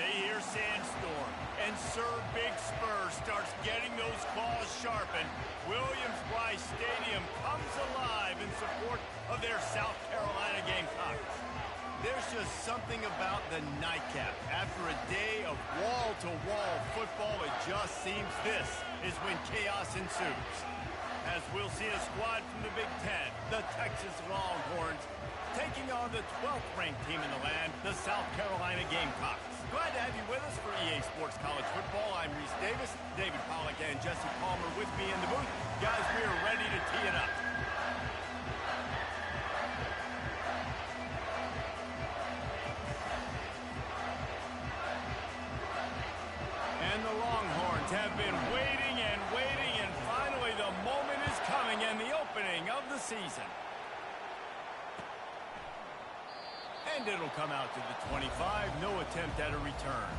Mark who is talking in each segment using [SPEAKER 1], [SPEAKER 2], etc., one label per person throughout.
[SPEAKER 1] they hear Sandstorm, and Sir Big Spur starts getting those claws sharpened. Williams-Brice Stadium comes alive in support of their South Carolina Gamecocks. There's just something about the nightcap. After a day of wall-to-wall football, it just seems this is when chaos ensues. As we'll see a squad from the Big Ten, the Texas Longhorns, taking on the 12th ranked team in the land, the South Carolina Gamecocks. Glad to have you with us for EA Sports College Football. I'm Reese Davis, David Pollack and Jesse Palmer with me in the booth. Guys, we are ready to tee it up. And the Longhorns have been waiting and waiting, and finally the moment is coming and the opening of the season. And it'll come out to the 25, no attempt at a return.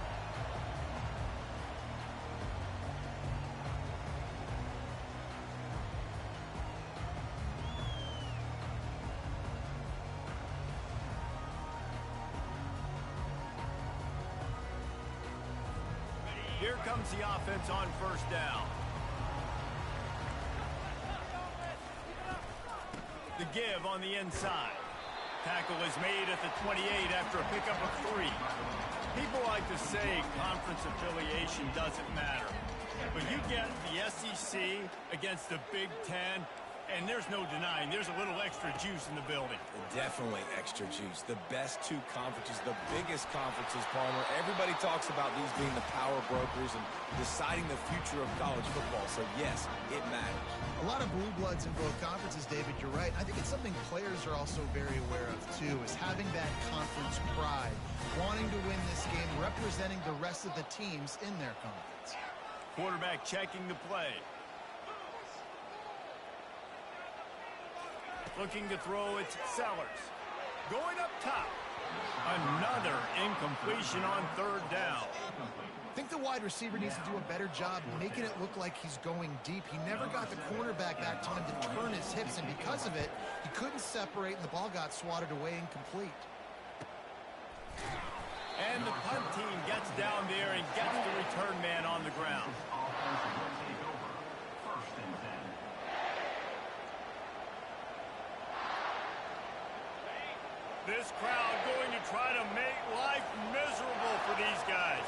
[SPEAKER 1] Here comes the offense on first down. The give on the inside. Tackle is made at the 28 after a pickup of 3. People like to say conference affiliation doesn't matter. But you get the SEC against the Big Ten, and there's no denying there's a little extra juice in the building.
[SPEAKER 2] Definitely extra juice. The best two conferences, the biggest conferences, Palmer. Everybody talks about these being the power brokers and deciding the future of college football. So, yes, it matters.
[SPEAKER 3] A lot of blue bloods in both conferences, David, you're right. I think it's something players are also very aware of, too, is having that conference pride, wanting to win this game, representing the rest of the teams in their conference.
[SPEAKER 1] Quarterback checking the play. Looking to throw, it's Sellers. Going up top. Another incompletion on third down.
[SPEAKER 3] I think the wide receiver needs to do a better job making it look like he's going deep. He never got the cornerback back time to turn his hips, and because of it, he couldn't separate, and the ball got swatted away incomplete.
[SPEAKER 1] And the punt team gets down there and gets the return man on the ground. This crowd going to try to make life miserable for these guys.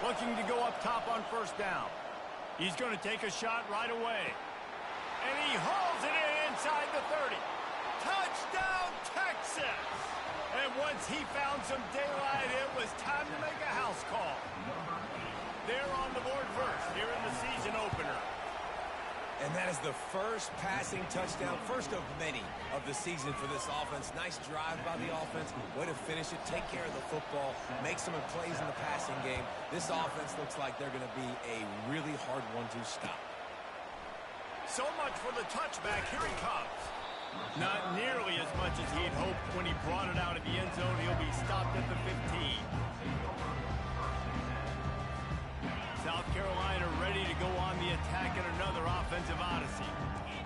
[SPEAKER 1] Looking to go up top on first down. He's going to take a shot right away. And he hauls it in inside the 30. Touchdown, Texas! And once he found some daylight, it was time to make a house call. They're on the board first here in the season opener.
[SPEAKER 2] And that is the first passing touchdown, first of many of the season for this offense. Nice drive by the offense. Way to finish it, take care of the football, make some plays in the passing game. This offense looks like they're going to be a really hard one to stop.
[SPEAKER 1] So much for the touchback. Here he comes. Not nearly as much as he'd hoped when he brought it out of the end zone. He'll be stopped at the 15. South Carolina ready to go on the attack in another offensive odyssey.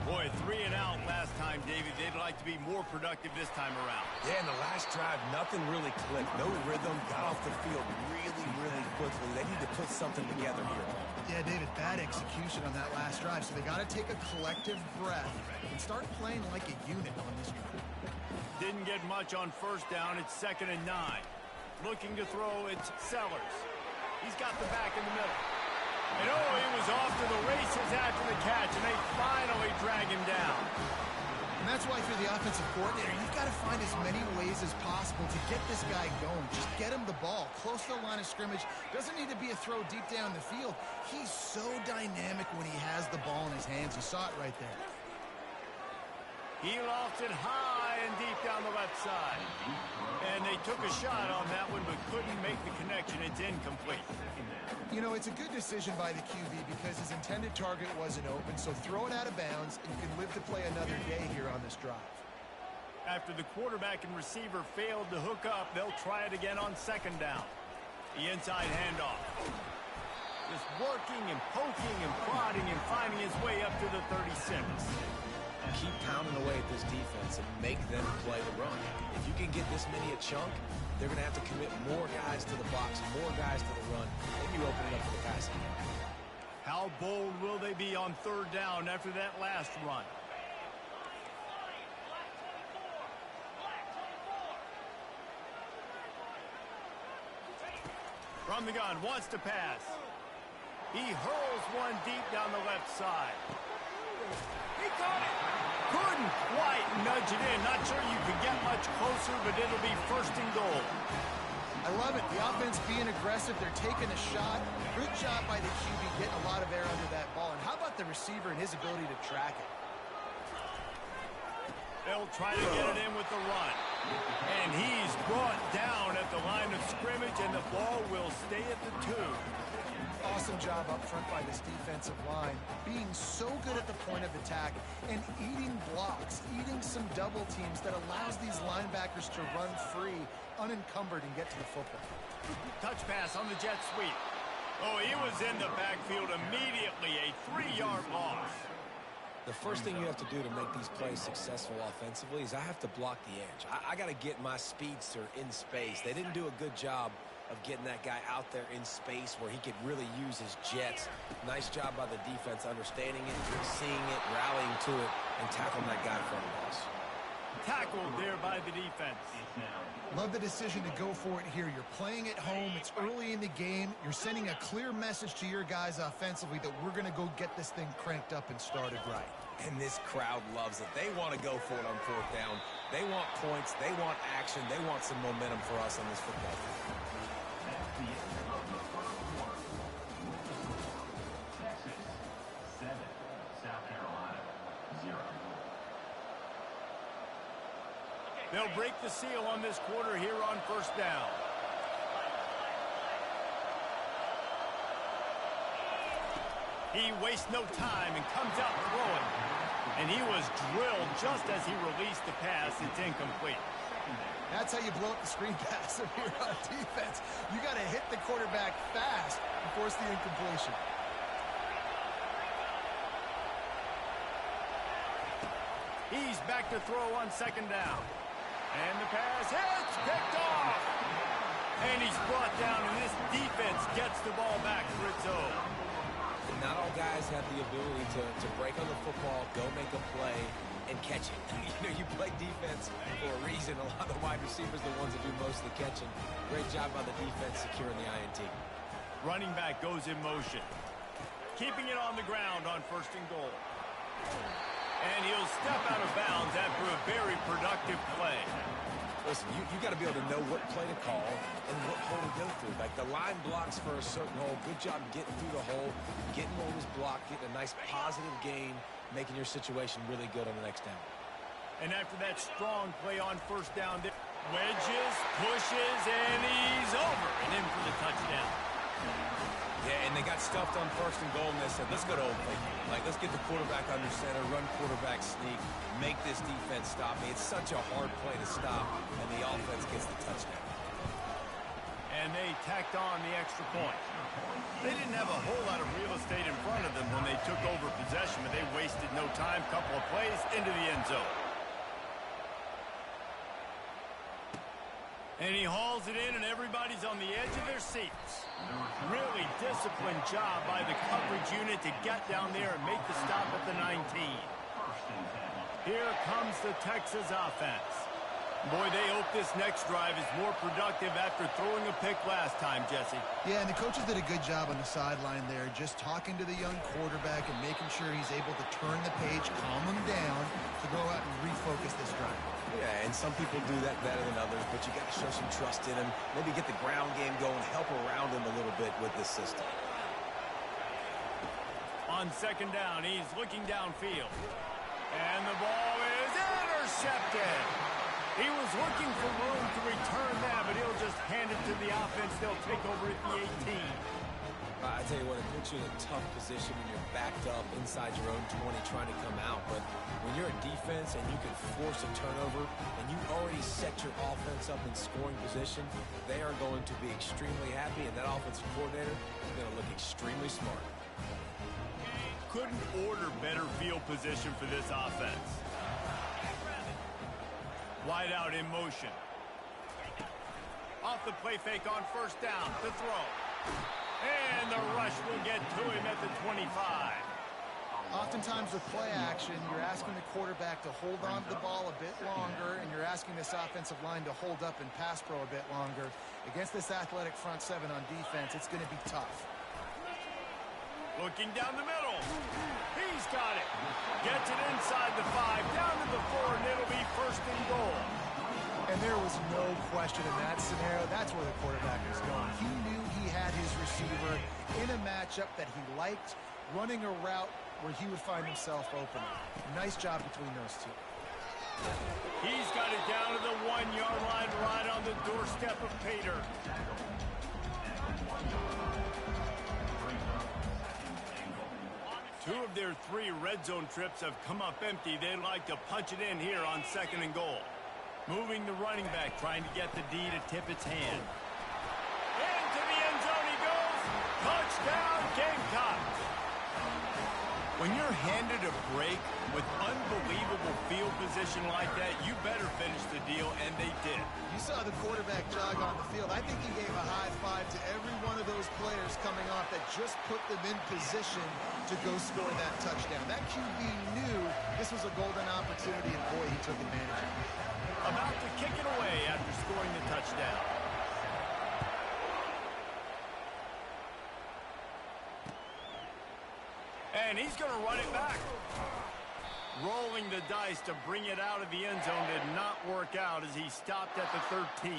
[SPEAKER 1] Boy, 3 and out last time, David. They'd like to be more productive this time around.
[SPEAKER 2] Yeah, in the last drive, nothing really clicked. No rhythm, got off the field really, really quickly. They need to put something together here.
[SPEAKER 3] Yeah, David, bad execution on that last drive, so they got to take a collective breath and start playing like a unit on this drive.
[SPEAKER 1] Didn't get much on first down. It's 2nd and 9. Looking to throw, it's Sellers. He's got the back in the middle. And oh, he was off to the races after the catch, and they finally drag him down.
[SPEAKER 3] And that's why, if you're the offensive coordinator, you've got to find as many ways as possible to get this guy going. Just get him the ball close to the line of scrimmage. Doesn't need to be a throw deep down the field. He's so dynamic when he has the ball in his hands. You saw it right there.
[SPEAKER 1] He lofted high and deep down the left side. And they took a shot on that one, but couldn't make the connection. It's incomplete.
[SPEAKER 3] You know, it's a good decision by the QB because his intended target wasn't open, so throw it out of bounds, and you can live to play another day here on this drive.
[SPEAKER 1] After the quarterback and receiver failed to hook up, they'll try it again on second down. The inside handoff. Just working and poking and prodding and finding his way up to the 36.
[SPEAKER 2] Keep pounding away at this defense and make them play the run. If you can get this many a chunk, they're going to have to commit more guys to the box, more guys to the run. Then you open it up for the passing.
[SPEAKER 1] How bold will they be on third down after that last run? From the gun, wants to pass. He hurls one deep down the left side. He got it. Couldn't quite nudge it in. Not sure you could get much closer, but it'll be first and goal.
[SPEAKER 3] I love it. The offense being aggressive. They're taking a shot. Good job by the QB getting a lot of air under that ball. And how about the receiver and his ability to track it?
[SPEAKER 1] They'll try to get it in with the run. And he's brought down at the line of scrimmage, and the ball will stay at the 2.
[SPEAKER 3] Awesome job up front by this defensive line, being so good at the point of attack and eating blocks, eating some double teams that allows these linebackers to run free, unencumbered, and get to the football.
[SPEAKER 1] Touch pass on the jet sweep. Oh, he was in the backfield immediately, a 3-yard loss.
[SPEAKER 2] The first thing you have to do to make these plays successful offensively is I have to block the edge. I got to get my speedster in space. They didn't do a good job of getting that guy out there in space where he could really use his jets. Nice job by the defense understanding it, seeing it, rallying to it, and tackling that guy in front of us.
[SPEAKER 1] Tackled there by the defense.
[SPEAKER 3] Love the decision to go for it here. You're playing at home. It's early in the game. You're sending a clear message to your guys offensively that we're going to go get this thing cranked up and started right.
[SPEAKER 2] And this crowd loves it. They want to go for it on fourth down. They want points. They want action. They want some momentum for us on this football field.
[SPEAKER 1] They'll break the seal on this quarter here on first down. He wastes no time and comes out throwing. And he was drilled just as he released the pass. It's incomplete.
[SPEAKER 3] That's how you blow up the screen pass if you're on defense. You got to hit the quarterback fast and force the incompletion.
[SPEAKER 1] He's back to throw on second down. And the pass hits, picked off. And he's brought down, and this defense gets the ball back for its own.
[SPEAKER 2] Not all guys have the ability to break on the football, go make a play, and catch it. You play defense for a reason. A lot of the wide receivers are the ones that do most of the catching. Great job by the defense securing the INT.
[SPEAKER 1] Running back goes in motion. Keeping it on the ground on first and goal. And he'll step out of bounds after a very productive play.
[SPEAKER 2] Listen, you got to be able to know what play to call and what hole to go through. Like the line blocks for a certain hole. Good job getting through the hole, getting what was blocked, getting a nice positive gain, making your situation really good on the next down.
[SPEAKER 1] And after that strong play on first down, wedges, pushes, and he's over and in for the touchdown.
[SPEAKER 2] Yeah, and they got stuffed on first and goal, and they said, let's go to open. Like, let's get the quarterback under center, run quarterback sneak, make this defense stop me. It's such a hard play to stop, and the offense gets the touchdown.
[SPEAKER 1] And they tacked on the extra point. They didn't have a whole lot of real estate in front of them when they took over possession, but they wasted no time. Couple of plays into the end zone. And he hauls it in, and everybody's on the edge of their seats. Really disciplined job by the coverage unit to get down there and make the stop at the 19. Here comes the Texas offense. Boy, they hope this next drive is more productive after throwing a pick last time, Jesse.
[SPEAKER 3] Yeah, and the coaches did a good job on the sideline there, just talking to the young quarterback and making sure he's able to turn the page, calm him down, to go out and refocus this drive.
[SPEAKER 2] Yeah, and some people do that better than others, but you got to show some trust in him. Maybe get the ground game going, help around him a little bit with this system.
[SPEAKER 1] On second down, he's looking downfield. And the ball is intercepted. He was looking for room to return that, but he'll just hand it to the offense. They'll take over at the 18.
[SPEAKER 2] I tell you what, it puts you in a tough position when you're backed up inside your own 20 trying to come out. But when you're a defense and you can force a turnover and you already set your offense up in scoring position, they are going to be extremely happy, and that offensive coordinator is going to look extremely smart.
[SPEAKER 1] Couldn't order better field position for this offense. Wide out in motion. Off the play fake on first down to throw. And the rush will get to him at the 25.
[SPEAKER 3] Oftentimes with play action, you're asking the quarterback to hold on to the ball a bit longer, and you're asking this offensive line to hold up and pass pro a bit longer. Against this athletic front seven on defense, it's going to be tough.
[SPEAKER 1] Looking down the middle. He's got it. Gets it inside the 5, down to the 4, and it'll be first and goal.
[SPEAKER 3] And there was no question in that scenario. That's where the quarterback was going. He knew he had his receiver in a matchup that he liked, running a route where he would find himself open. Nice job between those two.
[SPEAKER 1] He's got it down to the 1-yard line, right on the doorstep of Pater. Two of their 3 red zone trips have come up empty. They'd like to punch it in here on second and goal. Moving the running back, trying to get the D to tip its hand. Into the end zone he goes. Touchdown, Gamecocks. When you're handed a break with unbelievable field position like that, you better finish the deal, and they did.
[SPEAKER 3] You saw the quarterback jog on the field. I think he gave a high five to every one of those players coming off that just put them in position to go score that touchdown. That QB knew this was a golden opportunity, and boy, he took advantage of it.
[SPEAKER 1] About to kick it away after scoring the touchdown. And he's going to run it back. Rolling the dice to bring it out of the end zone did not work out as he stopped at the 13.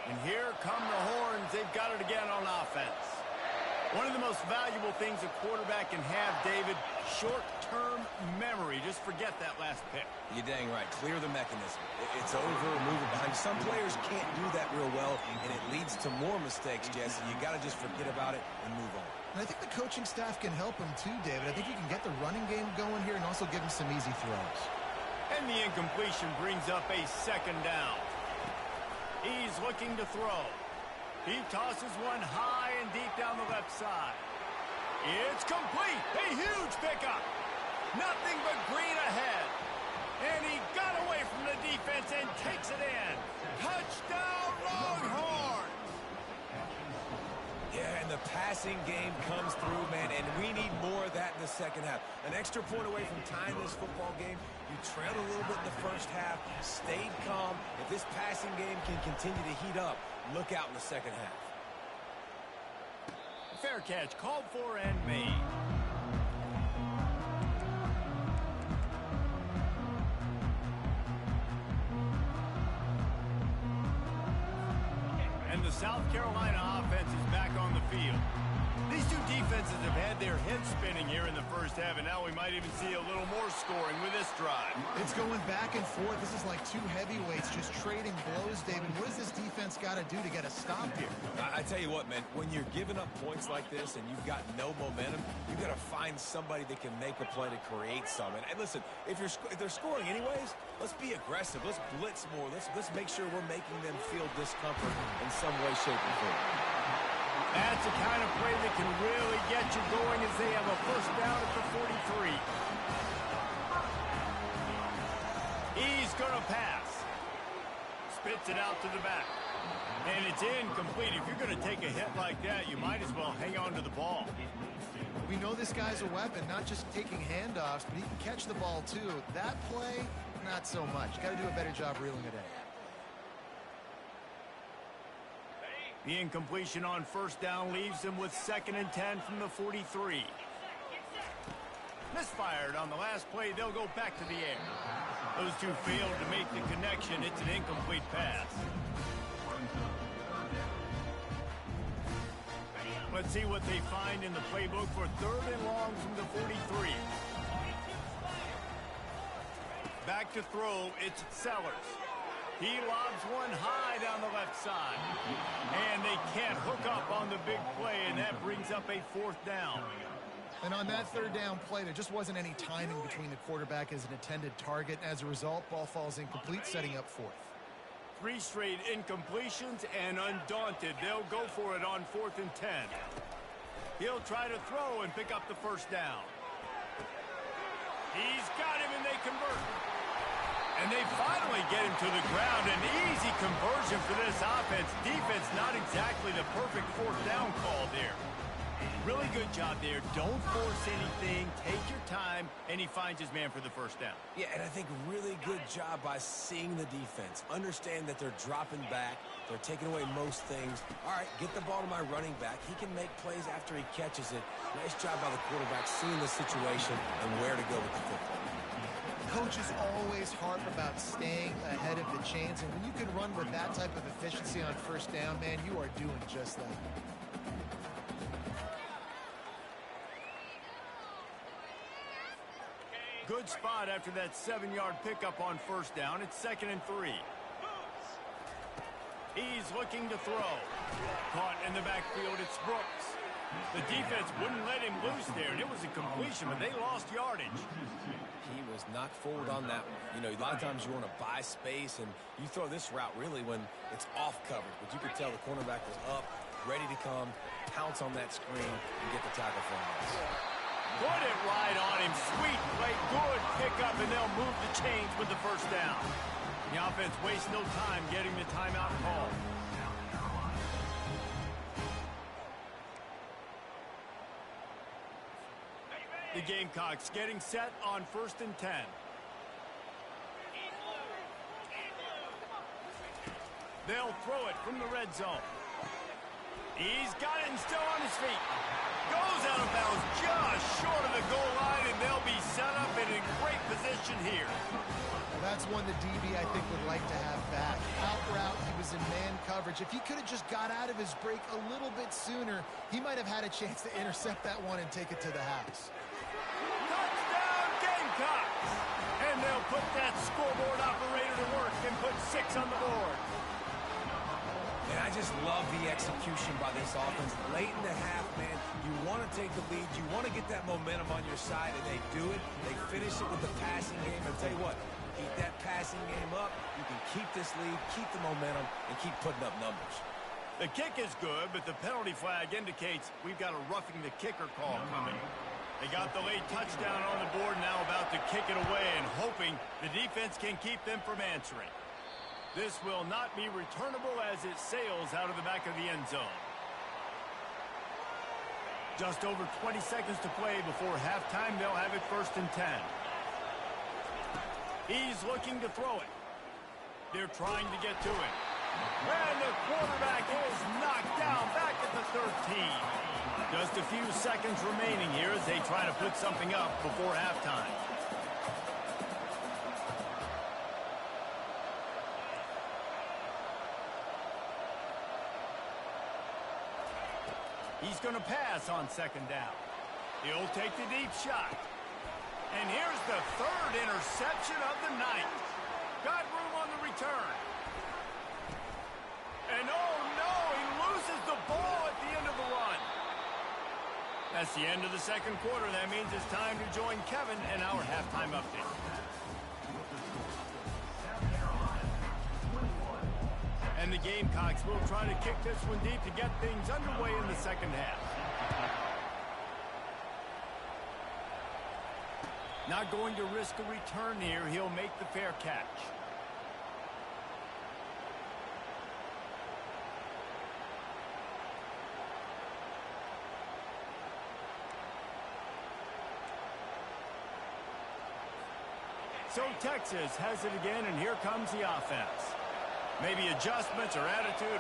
[SPEAKER 1] And here come the horns. They've got it again on offense. One of the most valuable things a quarterback can have, David, short-term memory. Just forget that last pick.
[SPEAKER 2] You're dang right. Clear the mechanism. It's over, move it behind. Some players can't do that real well, and it leads to more mistakes, Jesse. You got to just forget about it and move on.
[SPEAKER 3] And I think the coaching staff can help him too, David. I think you can get the running game going here and also give him some easy throws.
[SPEAKER 1] And the incompletion brings up a second down. He's looking to throw. He tosses one high and deep down the left side. It's complete. A huge pickup. Nothing but green ahead. And he got away from the defense and takes it in. Touchdown, Longhorns!
[SPEAKER 2] Yeah, and the passing game comes through, man, and we need more of that in the second half. An extra point away from tying this football game. You trailed a little bit in the first half, stayed calm. If this passing game can continue to heat up, look out in the second half.
[SPEAKER 1] Fair catch, called for and made. And the South Carolina offense is back on the field. These two defenses have had their heads spinning here in the first half, and now we might even see a little more scoring with this drive.
[SPEAKER 3] It's going back and forth. This is like two heavyweights just trading blows, David. What does this defense got to do to get a stop here?
[SPEAKER 2] I tell you what, man, when you're giving up points like this and you've got no momentum, you got to find somebody that can make a play to create some. And listen, if they're scoring anyways, let's be aggressive. Let's blitz more. Let's make sure we're making them feel discomfort in some way, shape, or form.
[SPEAKER 1] That's the kind of play that can really get you going as they have a first down at the 43. He's going to pass. Spits it out to the back. And it's incomplete. If you're going to take a hit like that, you might as well hang on to the ball.
[SPEAKER 3] We know this guy's a weapon, not just taking handoffs, but he can catch the ball too. That play, not so much. Got to do a better job reeling it in.
[SPEAKER 1] The incompletion on first down leaves him with 2nd and 10 from the 43. Misfired on the last play. They'll go back to the air. Those two failed to make the connection. It's an incomplete pass. Let's see what they find in the playbook for 3rd and long from the 43. Back to throw. It's Sellers. He lobs one high down the left side. And they can't hook up on the big play, and that brings up a 4th down.
[SPEAKER 3] And on that 3rd down play, there just wasn't any timing between the quarterback as an intended target. As a result, ball falls incomplete, setting up 4th.
[SPEAKER 1] 3 straight incompletions, and undaunted, they'll go for it on 4th and 10. He'll try to throw and pick up the 1st down. He's got him, and they convert. And they finally get him to the ground. An easy conversion for this offense. Defense, not exactly the perfect 4th down call there. Really good job there. Don't force anything. Take your time, and he finds his man for the 1st down.
[SPEAKER 2] Yeah, and I think really good job by seeing the defense. Understand that they're dropping back. They're taking away most things. All right, get the ball to my running back. He can make plays after he catches it. Nice job by the quarterback seeing the situation and where to go with the football.
[SPEAKER 3] Coaches always harp about staying ahead of the chains, and when you can run with that type of efficiency on 1st down, man, you are doing just that.
[SPEAKER 1] Good spot after that 7-yard pickup on 1st down. It's 2nd and 3. He's looking to throw. Caught in the backfield, it's Brooks. The defense wouldn't let him loose there, and it was a completion, but they lost yardage.
[SPEAKER 2] He was knocked forward on that one. You know, a lot of times you want to buy space, and you throw this route really when it's off coverage. But you could tell the cornerback was up, ready to come, pounce on that screen, and get the tackle for him.
[SPEAKER 1] Put it right on him. Sweet play. Good pickup, and they'll move the chains with the 1st down. The offense wastes no time getting the timeout call. The Gamecocks getting set on 1st and 10. They'll throw it from the red zone. He's got it and still on his feet. Goes out of bounds just short of the goal line, and they'll be set up in a great position here.
[SPEAKER 3] Well, that's one the DB, I think, would like to have back. Out route, he was in man coverage. If he could have just got out of his break a little bit sooner, he might have had a chance to intercept that one and take it to the house.
[SPEAKER 1] Touchdown, Gamecocks! And they'll put that scoreboard operator to work and put 6 on the board.
[SPEAKER 2] And I just love the execution by this offense. Late in the half, man, you want to take the lead. You want to get that momentum on your side, and they do it. They finish it with the passing game. And tell you what, keep that passing game up. You can keep this lead, keep the momentum, and keep putting up numbers.
[SPEAKER 1] The kick is good, but the penalty flag indicates we've got a roughing the kicker call coming. They got the late touchdown on the board, now about to kick it away and hoping the defense can keep them from answering. This will not be returnable as it sails out of the back of the end zone. Just over 20 seconds to play before halftime. They'll have it 1st and 10. He's looking to throw it. They're trying to get to it. And the quarterback is knocked down back at the 13. Just a few seconds remaining here as they try to put something up before halftime. He's going to pass on 2nd down. He'll take the deep shot. And here's the 3rd interception of the night. Got room on the return. And oh no, he loses the ball at the end of the run. That's the end of the 2nd quarter. That means it's time to join Kevin in our halftime update. And the Gamecocks will try to kick this one deep to get things underway in the 2nd half. Not going to risk a return here. He'll make the fair catch. So Texas has it again, and here comes the offense. Maybe adjustments or attitude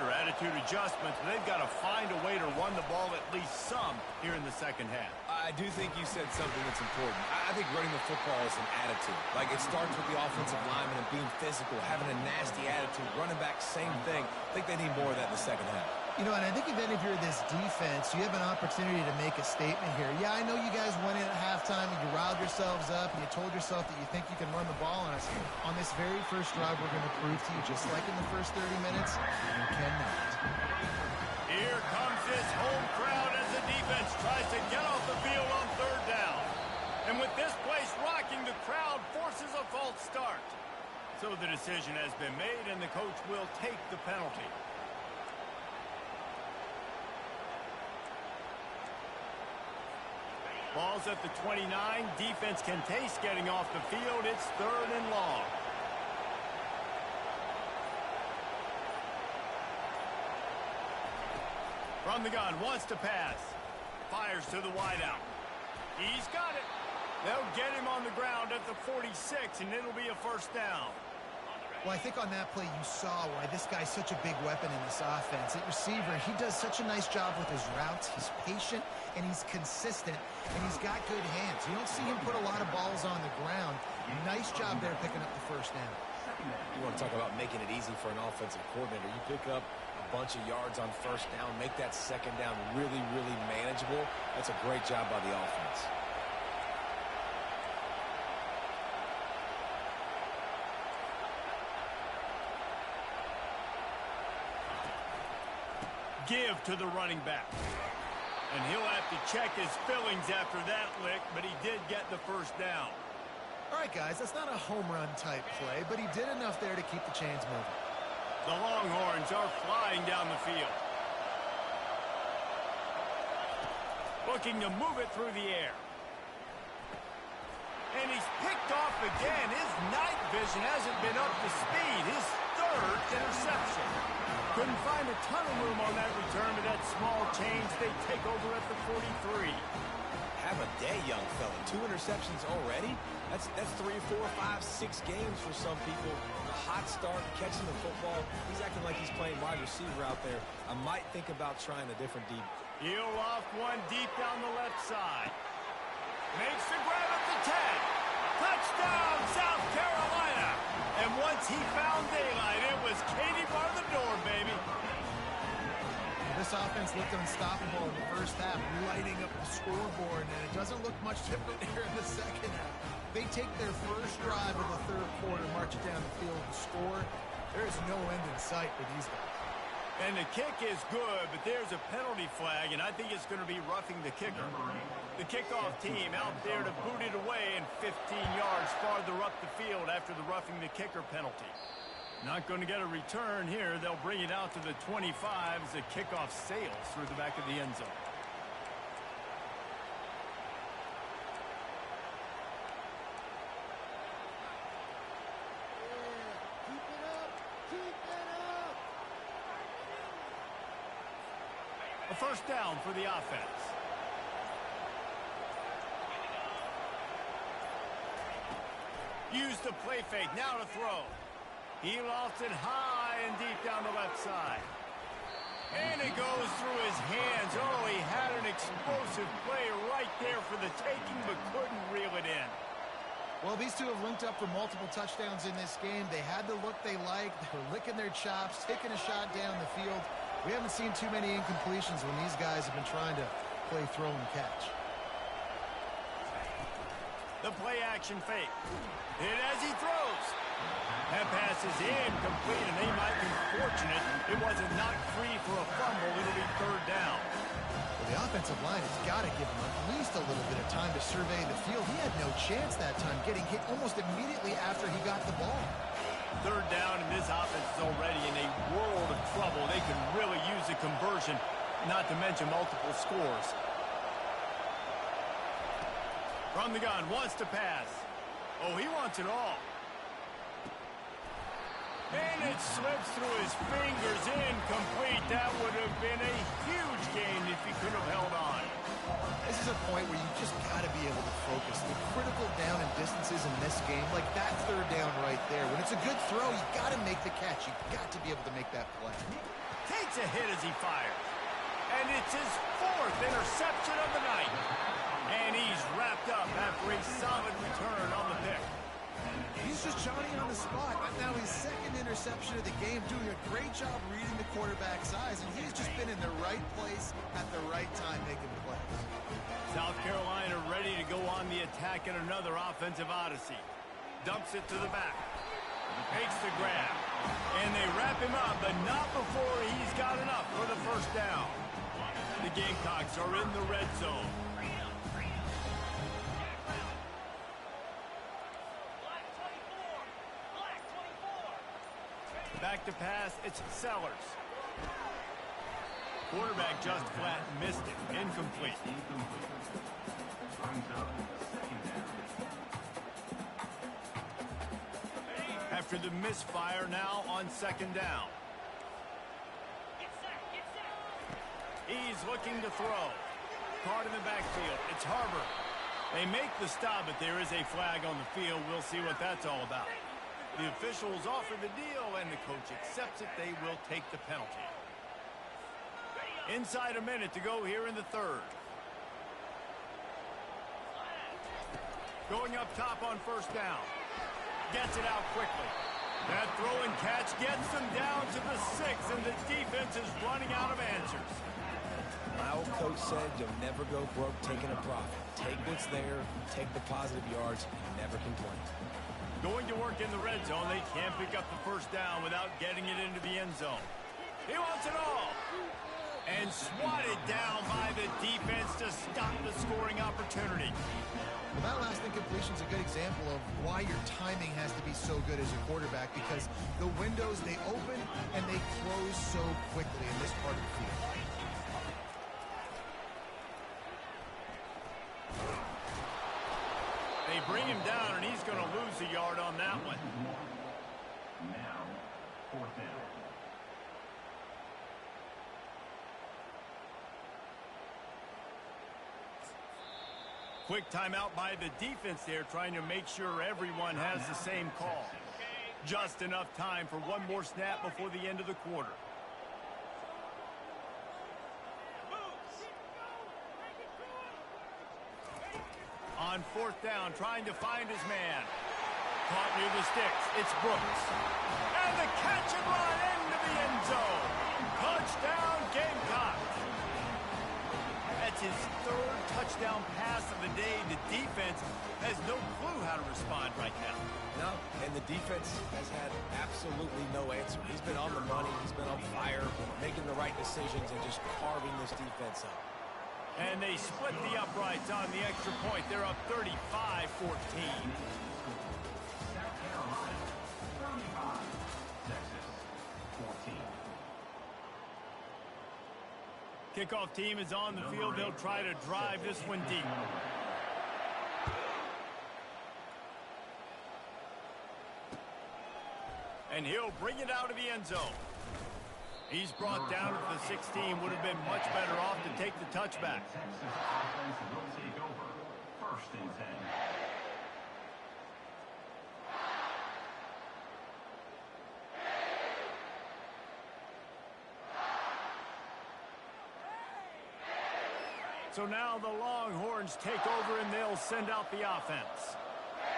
[SPEAKER 1] adjustments, but they've got to find a way to run the ball at least some here in the 2nd half.
[SPEAKER 2] I do think you said something that's important. I think running the football is an attitude. Like, it starts with the offensive lineman and being physical, having a nasty attitude. Running back, same thing. I think they need more of that in the 2nd half.
[SPEAKER 3] You know, and I think then if you're this defense, you have an opportunity to make a statement here. Yeah, I know you guys went in at halftime and you riled yourselves up and you told yourself that you think you can run the ball on us on this this very first drive, we're going to prove to you, just like in the first 30 minutes, you cannot.
[SPEAKER 1] Here comes this home crowd as the defense tries to get off the field on third down. And with this place rocking, the crowd forces a false start. So the decision has been made, and the coach will take the penalty. Ball's at the 29. Defense can taste getting off the field. It's 3rd and long. From the gun, wants to pass. Fires to the wideout. He's got it. They'll get him on the ground at the 46, and it'll be a first down.
[SPEAKER 3] Well, I think on that play you saw why this guy's such a big weapon in this offense. At receiver, he does such a nice job with his routes. He's patient, and he's consistent, and he's got good hands. You don't see him put a lot of balls on the ground. Nice job there picking up the first down.
[SPEAKER 2] You want to talk about making it easy for an offensive coordinator. You pick up a bunch of yards on first down, make that second down really, really manageable. That's a great job by the offense.
[SPEAKER 1] Give to the running back. And he'll have to check his fillings after that lick, but he did get the first down.
[SPEAKER 3] All right, guys, that's not a home run type play, but he did enough there to keep the chains moving.
[SPEAKER 1] The Longhorns are flying down the field. Looking to move it through the air. And he's picked off again. His night vision hasn't been up to speed. His 3rd interception. Couldn't find a ton of room on that return, but that small change, they take over at the 43.
[SPEAKER 2] Have a day, young fella. 2 interceptions already? That's 3, 4, 5, 6 games for some people. A hot start, catching the football. He's acting like he's playing wide receiver out there. I might think about trying a different deep.
[SPEAKER 1] He'll off one deep down the left side. Makes the grab at the 10. Touchdown, South Carolina. And once he found daylight, it was Katie bar the door, baby.
[SPEAKER 3] This offense looked unstoppable in the first half, lighting up the scoreboard, and it doesn't look much different here in the second half. They take their first drive of the third quarter, march it down the field and score. There's no end in sight for these guys.
[SPEAKER 1] And the kick is good, but there's a penalty flag, and I think it's going to be roughing the kicker. The kickoff team out there to boot it away and 15 yards farther up the field after the roughing the kicker penalty. Not going to get a return here. They'll bring it out to the 25 as the kickoff sails through the back of the end zone. A first down for the offense. Use the play fake. Now to throw. He lofts it high and deep down the left side. And it goes through his hands. Oh, he had an explosive play right there for the taking, but couldn't reel it in.
[SPEAKER 3] Well, these two have linked up for multiple touchdowns in this game. They had the look they liked. They were licking their chops, taking a shot down the field. We haven't seen too many incompletions when these guys have been trying to play throw and catch.
[SPEAKER 1] The play action fake. Hit as he throws. That pass is incomplete, and they might be fortunate it wasn't knocked free for a fumble. It'll be 3rd down.
[SPEAKER 3] Well, the offensive line has got to give him at least a little bit of time to survey the field. He had no chance that time, getting hit almost immediately after he got the ball.
[SPEAKER 1] 3rd down, and this offense is already in a world of trouble. They could really use a conversion, not to mention multiple scores. From the gun, wants to pass. Oh, he wants it all. And it slips through his fingers, incomplete. That would have been a huge gain if he could have held on.
[SPEAKER 3] This is a point where you just got to be able to focus. The critical down and distances in this game, like that 3rd down right there. When it's a good throw, you got to make the catch. You've got to be able to make that play.
[SPEAKER 1] Takes a hit as he fires. And it's his 4th interception of the night. And he's wrapped up after a solid return on the pick.
[SPEAKER 3] He's just Johnny on the spot. Now his 2nd interception of the game, doing a great job reading the quarterback's eyes, and he's just been in the right place at the right time making the plays.
[SPEAKER 1] South Carolina ready to go on the attack in another offensive odyssey. Dumps it to the back. gets the grab. And they wrap him up, but not before he's got enough for the first down. The Gamecocks are in the red zone. Back to pass, it's Sellers. Quarterback just flat missed it. Incomplete. After the misfire, now on second down. He's looking to throw. Caught in the backfield. It's Harbor. They make the stop, but there is a flag on the field. We'll see what that's all about. The officials offer the deal, and the coach accepts it. They will take the penalty. Inside a minute to go here in the third. Going up top on first down. Gets it out quickly. That throw and catch gets them down to the 6, and the defense is running out of answers.
[SPEAKER 2] My old coach said you'll never go broke taking a profit. Take what's there, take the positive yards, and never complain.
[SPEAKER 1] Going to work in the red zone. They can't pick up the first down without getting it into the end zone. He wants it all. And swatted down by the defense to stop the scoring opportunity.
[SPEAKER 3] Well, that last incompletion is a good example of why your timing has to be so good as a quarterback, because the windows, they open and they close so quickly in this part of the field.
[SPEAKER 1] They bring him down, and he's going to lose a yard on that one.
[SPEAKER 4] Now, fourth down.
[SPEAKER 1] Quick timeout by the defense there, trying to make sure everyone has the same call. Just enough time for one more snap before the end of the quarter. On fourth down, trying to find his man. Caught near the sticks. It's Brooks. And the catch and run into the end zone. Touchdown, Gamecocks. That's his third touchdown pass of the day. The defense has no clue how to respond right now.
[SPEAKER 2] No, and the defense has had absolutely no answer. He's been on the money. He's been on fire, making the right decisions and just carving this defense up.
[SPEAKER 1] And they split the uprights on the extra point. They're up 35-14.
[SPEAKER 4] South Carolina, 35. Texas, 14.
[SPEAKER 1] Kickoff team is on the field. They'll try to drive this one deep. And he'll bring it out of the end zone. He's brought down to the 16. Would have been much better off to take the touchback.
[SPEAKER 4] Texas offense will take over. First and 10.
[SPEAKER 1] So now the Longhorns take over, and they'll send out the offense.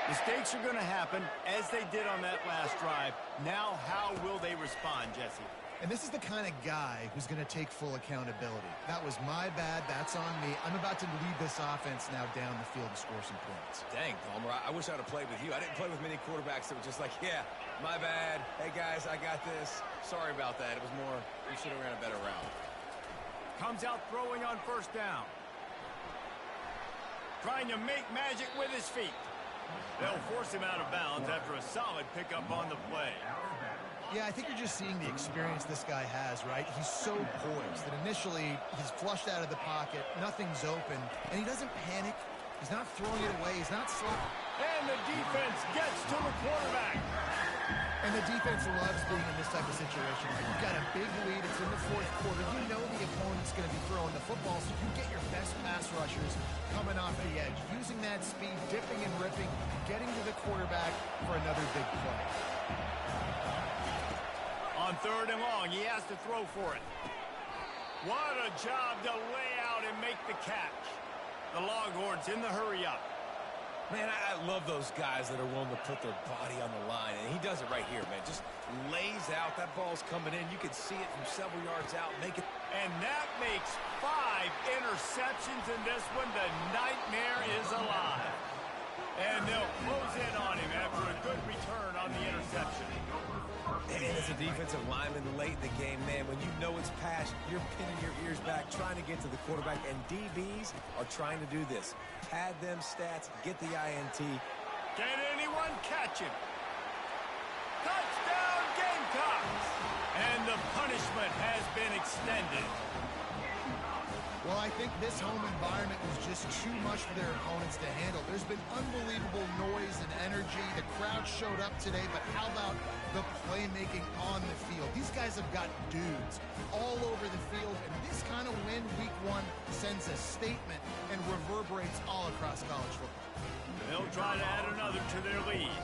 [SPEAKER 1] Mistakes are going to happen, as they did on that last drive. Now, how will they respond, Jesse?
[SPEAKER 3] And this is the kind of guy who's going to take full accountability. That was my bad. That's on me. I'm about to lead this offense now down the field and score some points.
[SPEAKER 2] Dang, Palmer, I wish I'd have played with you. I didn't play with many quarterbacks that were just like, yeah, my bad. Hey, guys, I got this. Sorry about that. It was more, we should have ran a better route.
[SPEAKER 1] Comes out throwing on first down. Trying to make magic with his feet. They'll force him out of bounds after a solid pickup on the play.
[SPEAKER 3] Yeah, I think you're just seeing the experience this guy has, right? He's so poised that initially he's flushed out of the pocket, nothing's open, and he doesn't panic. He's not throwing it away. He's not sloppy.
[SPEAKER 1] And the defense gets to the quarterback.
[SPEAKER 3] And the defense loves being in this type of situation. You've got a big lead. It's in the fourth quarter. You know the opponent's going to be throwing the football, so you get your best pass rushers coming off the edge, using that speed, dipping and ripping, getting to the quarterback for another big play.
[SPEAKER 1] On third and long, he has to throw for it. What a job to lay out and make the catch. The Longhorns in the hurry-up.
[SPEAKER 2] Man, I love those guys that are willing to put their body on the line, and he does it right here, man. Just lays out. That ball's coming in. You can see it from several yards out. Make it.
[SPEAKER 1] And that makes 5 interceptions in this one. The nightmare is alive. And they'll close in on him after a good return on the interception.
[SPEAKER 2] As a defensive lineman late in the game, man, when you know it's pass, you're pinning your ears back, trying to get to the quarterback, and DBs are trying to do this. Pad them stats, get the INT.
[SPEAKER 1] Can anyone catch him? Touchdown, Gamecocks! And the punishment has been extended.
[SPEAKER 3] Well, I think this home environment was just too much for their opponents to handle. There's been unbelievable noise and energy. The crowd showed up today, but how about the playmaking on the field? These guys have got dudes all over the field, and this kind of win week one sends a statement and reverberates all across college football.
[SPEAKER 1] They'll try to add another to their lead.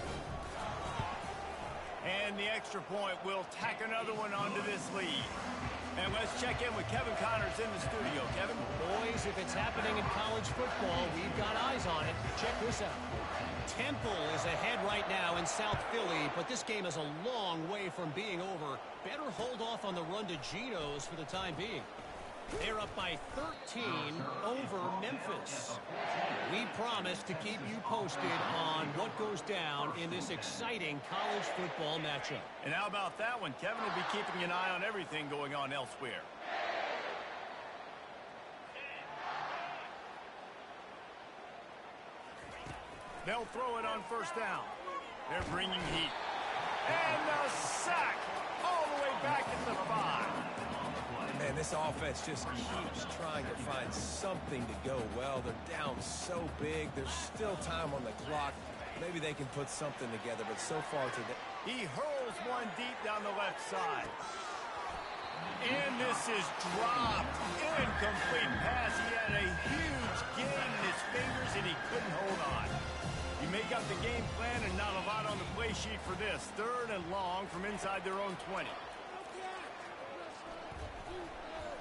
[SPEAKER 1] And the extra point will tack another one onto this lead. And let's check in with Kevin Connors in the studio. Kevin?
[SPEAKER 5] Boys, if it's happening in college football, we've got eyes on it. Check this out. Temple is ahead right now in South Philly, but this game is a long way from being over. Better hold off on the run to Geno's for the time being. They're up by 13 over Memphis. We promise to keep you posted on what goes down in this exciting college football matchup.
[SPEAKER 1] And how about that one? Kevin will be keeping an eye on everything going on elsewhere. They'll throw it on first down. They're bringing heat. And a sack all the way back at the 5.
[SPEAKER 2] Man, this offense just keeps trying to find something to go well. They're down so big. There's still time on the clock. Maybe they can put something together, but so far today...
[SPEAKER 1] He hurls one deep down the left side. And this is dropped. Incomplete pass. He had a huge gain in his fingers, and he couldn't hold on. You make up the game plan and not a lot on the play sheet for this. 3rd and long from inside their own 20.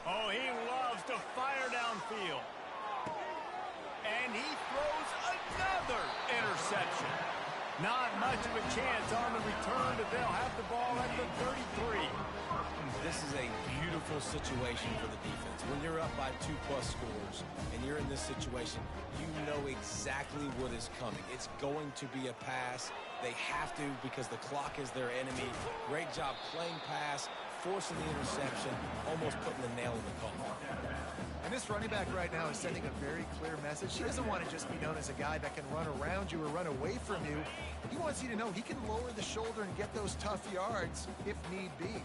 [SPEAKER 1] Oh, he loves to fire downfield. And he throws another interception. Not much of a chance on the return, but they'll have the ball at the 33.
[SPEAKER 2] This is a beautiful situation for the defense. When you're up by 2+ scores and you're in this situation, you know exactly what is coming. It's going to be a pass. They have to because the clock is their enemy. Great job playing pass, forcing the interception, almost putting the nail in the coffin.
[SPEAKER 3] And this running back right now is sending a very clear message. He doesn't want to just be known as a guy that can run around you or run away from you. He wants you to know he can lower the shoulder and get those tough yards if need be.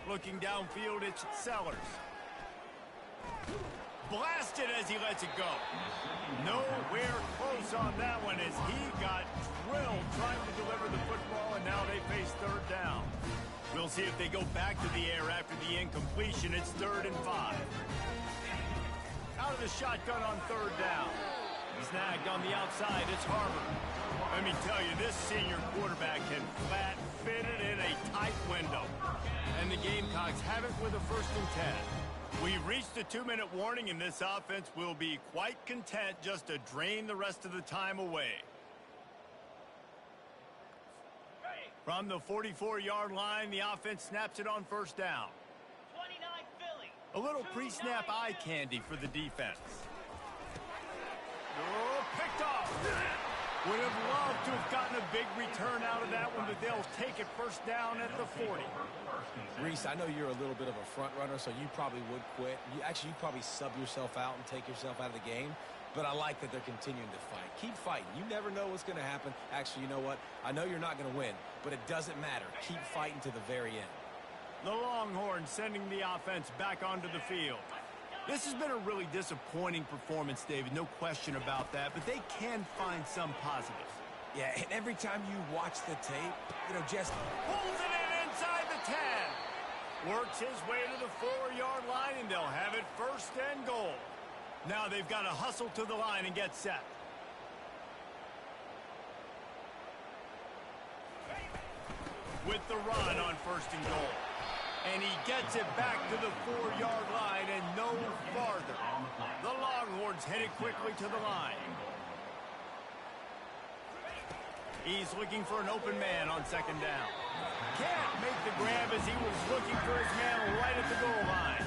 [SPEAKER 1] Looking downfield, it's Sellers. Blasted as he lets it go. Nowhere close on that one as he got drilled trying to deliver the football, and now they face 3rd down. We'll see if they go back to the air after the incompletion. It's 3rd and 5. Out of the shotgun on 3rd down. Snagged on the outside, it's Harvard. Let me tell you, this senior quarterback can flat fit it in a tight window. And the Gamecocks have it with a 1st and 10. We've reached a 2-minute warning, and this offense will be quite content just to drain the rest of the time away. From the 44-yard line, the offense snaps it on 1st down.
[SPEAKER 5] 29 Philly.
[SPEAKER 1] A little pre-snap eye candy for the defense. Oh, picked off. Would have loved to have gotten a big return out of that one, but they'll take it 1st down at the 40.
[SPEAKER 2] Reese, I know you're a little bit of a front runner, so you probably would quit. You'd probably sub yourself out and take yourself out of the game. But I like that they're continuing to fight. Keep fighting. You never know what's going to happen. Actually, you know what? I know you're not going to win, but it doesn't matter. Keep fighting to the very end.
[SPEAKER 1] The Longhorns sending the offense back onto the field. This has been a really disappointing performance, David. No question about that, but they can find some positives.
[SPEAKER 2] Yeah, and every time you watch the tape, just...
[SPEAKER 1] Pulls it in inside the 10. Works his way to the 4-yard line, and they'll have it 1st and goal. Now they've got to hustle to the line and get set. With the run on 1st and goal. And he gets it back to the 4-yard line and no farther. The Longhorns headed quickly to the line. He's looking for an open man on 2nd down. Can't make the grab as he was looking for his man right at the goal line.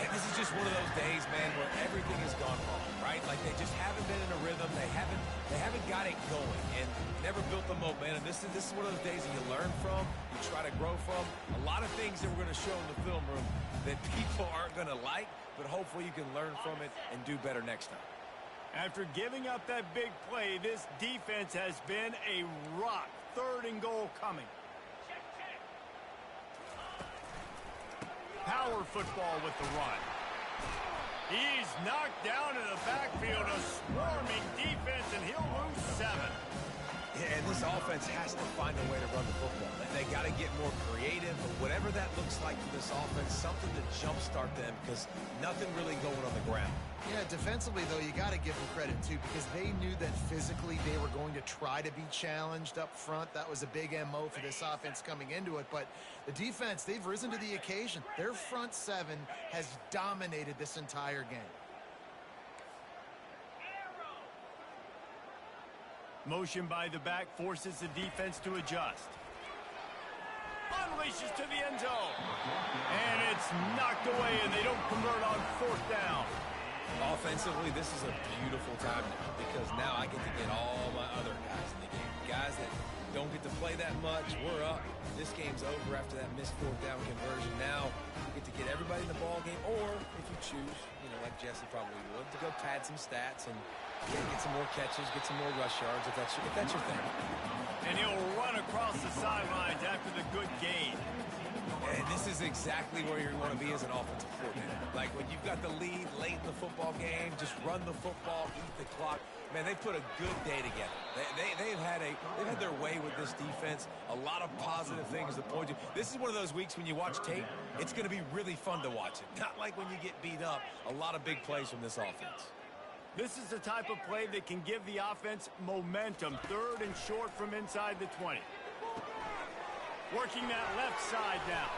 [SPEAKER 2] And this is just one of those days, man, where everything has gone wrong, right? Like they just haven't been in a rhythm. They haven't got it going. And never built the momentum. This is one of those days that you learn from, you try to grow from. A lot of things that we're going to show in the film room that people aren't going to like, but hopefully you can learn from it and do better next time.
[SPEAKER 1] After giving up that big play, this defense has been a rock. 3rd and goal coming. Power football with the run. He's knocked down in the backfield, a swarming defense, and he'll lose 7.
[SPEAKER 2] Yeah, and this offense has to find a way to run the football. They got to get more creative, but whatever that looks like for this offense, something to jumpstart them because nothing really going on the ground.
[SPEAKER 3] Yeah, defensively, though, you got to give them credit, too, because they knew that physically they were going to try to be challenged up front. That was a big MO for this offense coming into it. But the defense, they've risen to the occasion. Their front 7 has dominated this entire game.
[SPEAKER 1] Motion by the back forces the defense to adjust. Unleashes to the end zone. And it's knocked away, and they don't convert on 4th down.
[SPEAKER 2] Offensively, this is a beautiful time now because now I get to get all my other guys in the game. Guys that don't get to play that much, we're up. This game's over after that missed 4th down conversion. Now we get to get everybody in the ball game, or if you choose, like Jesse probably would, to go pad some stats and get some more catches, get some more rush yards if that's your thing.
[SPEAKER 1] And he'll run across the sidelines after the good gain.
[SPEAKER 2] And this is exactly where you want to be as an offensive coordinator. Like when you've got the lead late in the football game, just run the football, eat the clock. Man, they put a good day together. They've had their way with this defense. A lot of positive things to point to. This is one of those weeks when you watch tape, it's going to be really fun to watch it. Not like when you get beat up. A lot of big plays from this offense.
[SPEAKER 1] This is the type of play that can give the offense momentum. 3rd and short from inside the 20. Working that left side now.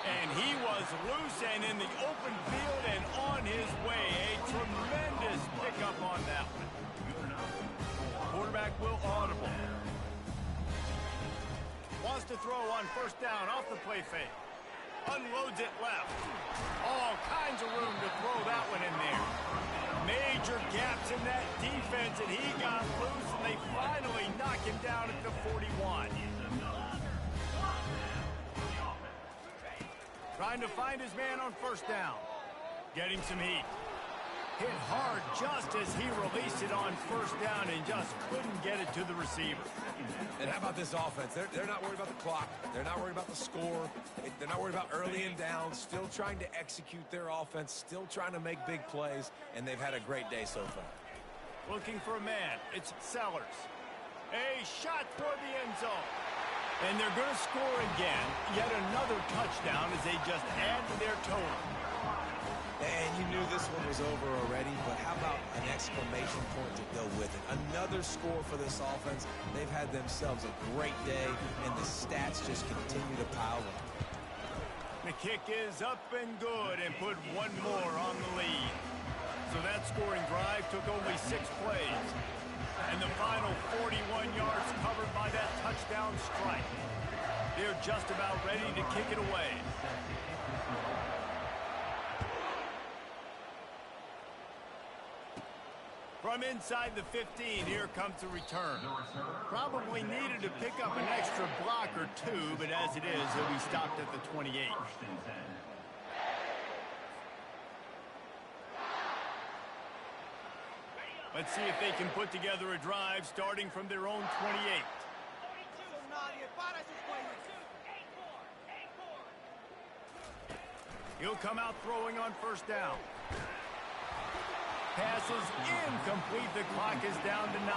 [SPEAKER 1] And he was loose and in the open field and on his way. A tremendous pickup on that one. Quarterback will audible. Wants to throw on 1st down off the play fake. Unloads it left. All kinds of room to throw that one in there. Major gaps in that defense, and he got loose, and they finally knock him down at the 41. Trying to find his man on 1st down. Getting some heat. Hit hard just as he released it on 1st down and just couldn't get it to the receiver.
[SPEAKER 2] And how about this offense? They're not worried about the clock. They're not worried about the score. They're not worried about early and down. Still trying to execute their offense. Still trying to make big plays. And they've had a great day so far.
[SPEAKER 1] Looking for a man. It's Sellers. A shot toward the end zone. And they're going to score again. Yet another touchdown as they just add to their total.
[SPEAKER 2] And you knew this one was over already, but how about an exclamation point to go with it? Another score for this offense. They've had themselves a great day, and the stats just continue to pile up.
[SPEAKER 1] The kick is up and good and put one more on the lead. So that scoring drive took only 6 plays. And the final 41 yards covered by that touchdown strike. They're just about ready to kick it away. From inside the 15, here comes the return. Probably needed to pick up an extra block or 2, but as it is, he'll be stopped at the 28. Let's see if they can put together a drive starting from their own 28. He'll come out throwing on 1st down. Pass is incomplete. The clock is down to 9.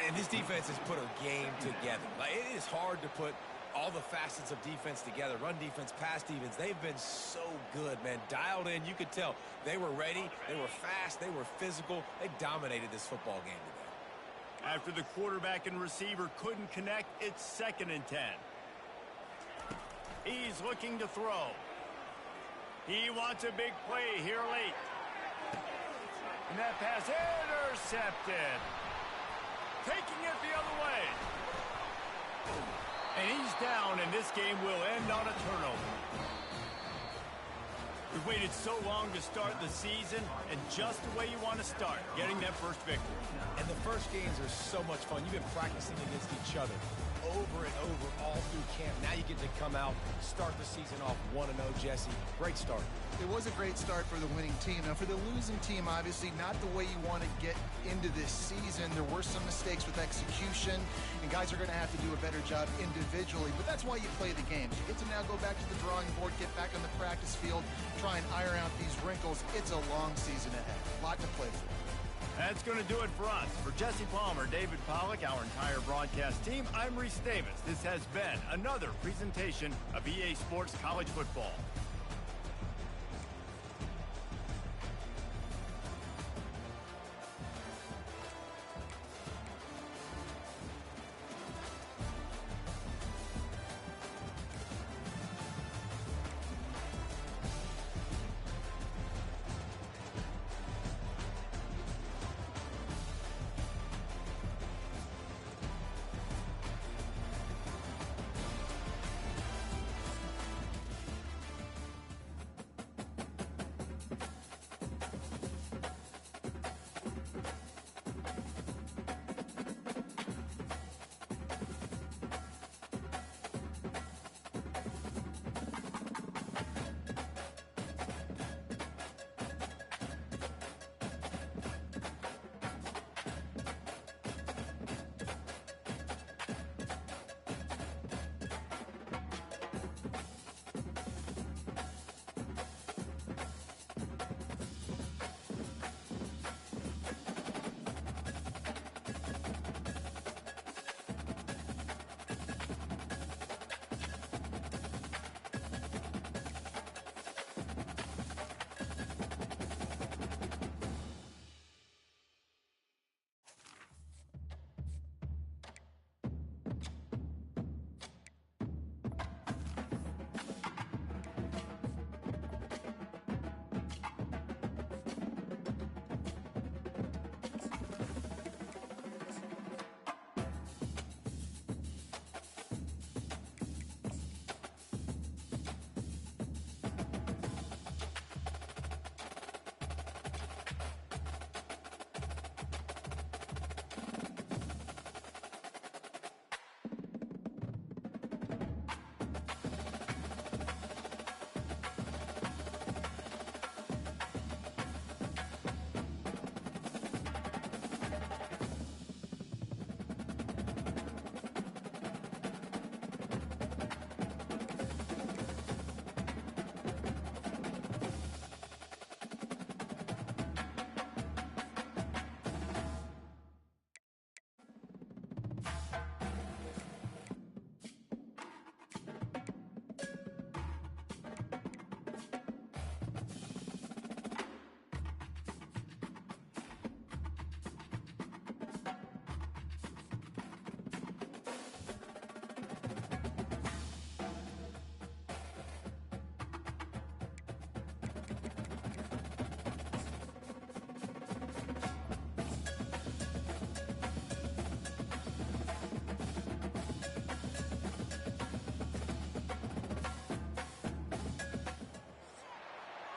[SPEAKER 2] And this defense has put a game together. Like, it is hard to put all the facets of defense together. Run defense, pass defense. They've been so good, man. Dialed in. You could tell they were ready. They were fast. They were physical. They dominated this football game today.
[SPEAKER 1] After the quarterback and receiver couldn't connect, it's 2nd and 10. He's looking to throw. He wants a big play here late. And that pass intercepted. Taking it the other way. And he's down, and this game will end on a turnover. We waited so long to start the season, and just the way you want to start, getting that first victory.
[SPEAKER 2] And the first games are so much fun. You've been practicing against each other over and over all through camp. Now you get to come out, start the season off 1-0, Jesse. Great start.
[SPEAKER 3] It was a great start for the winning team. Now, for the losing team, obviously not the way you want to get into this season. There were some mistakes with execution, and guys are going to have to do a better job individually, but that's why you play the games. You get to now go back to the drawing board, get back on the practice field, try and iron out these wrinkles. It's a long season ahead. A lot to play for.
[SPEAKER 1] That's going to do it for us. For Jesse Palmer, David Pollack, our entire broadcast team, I'm Reese Davis. This has been another presentation of EA Sports College Football.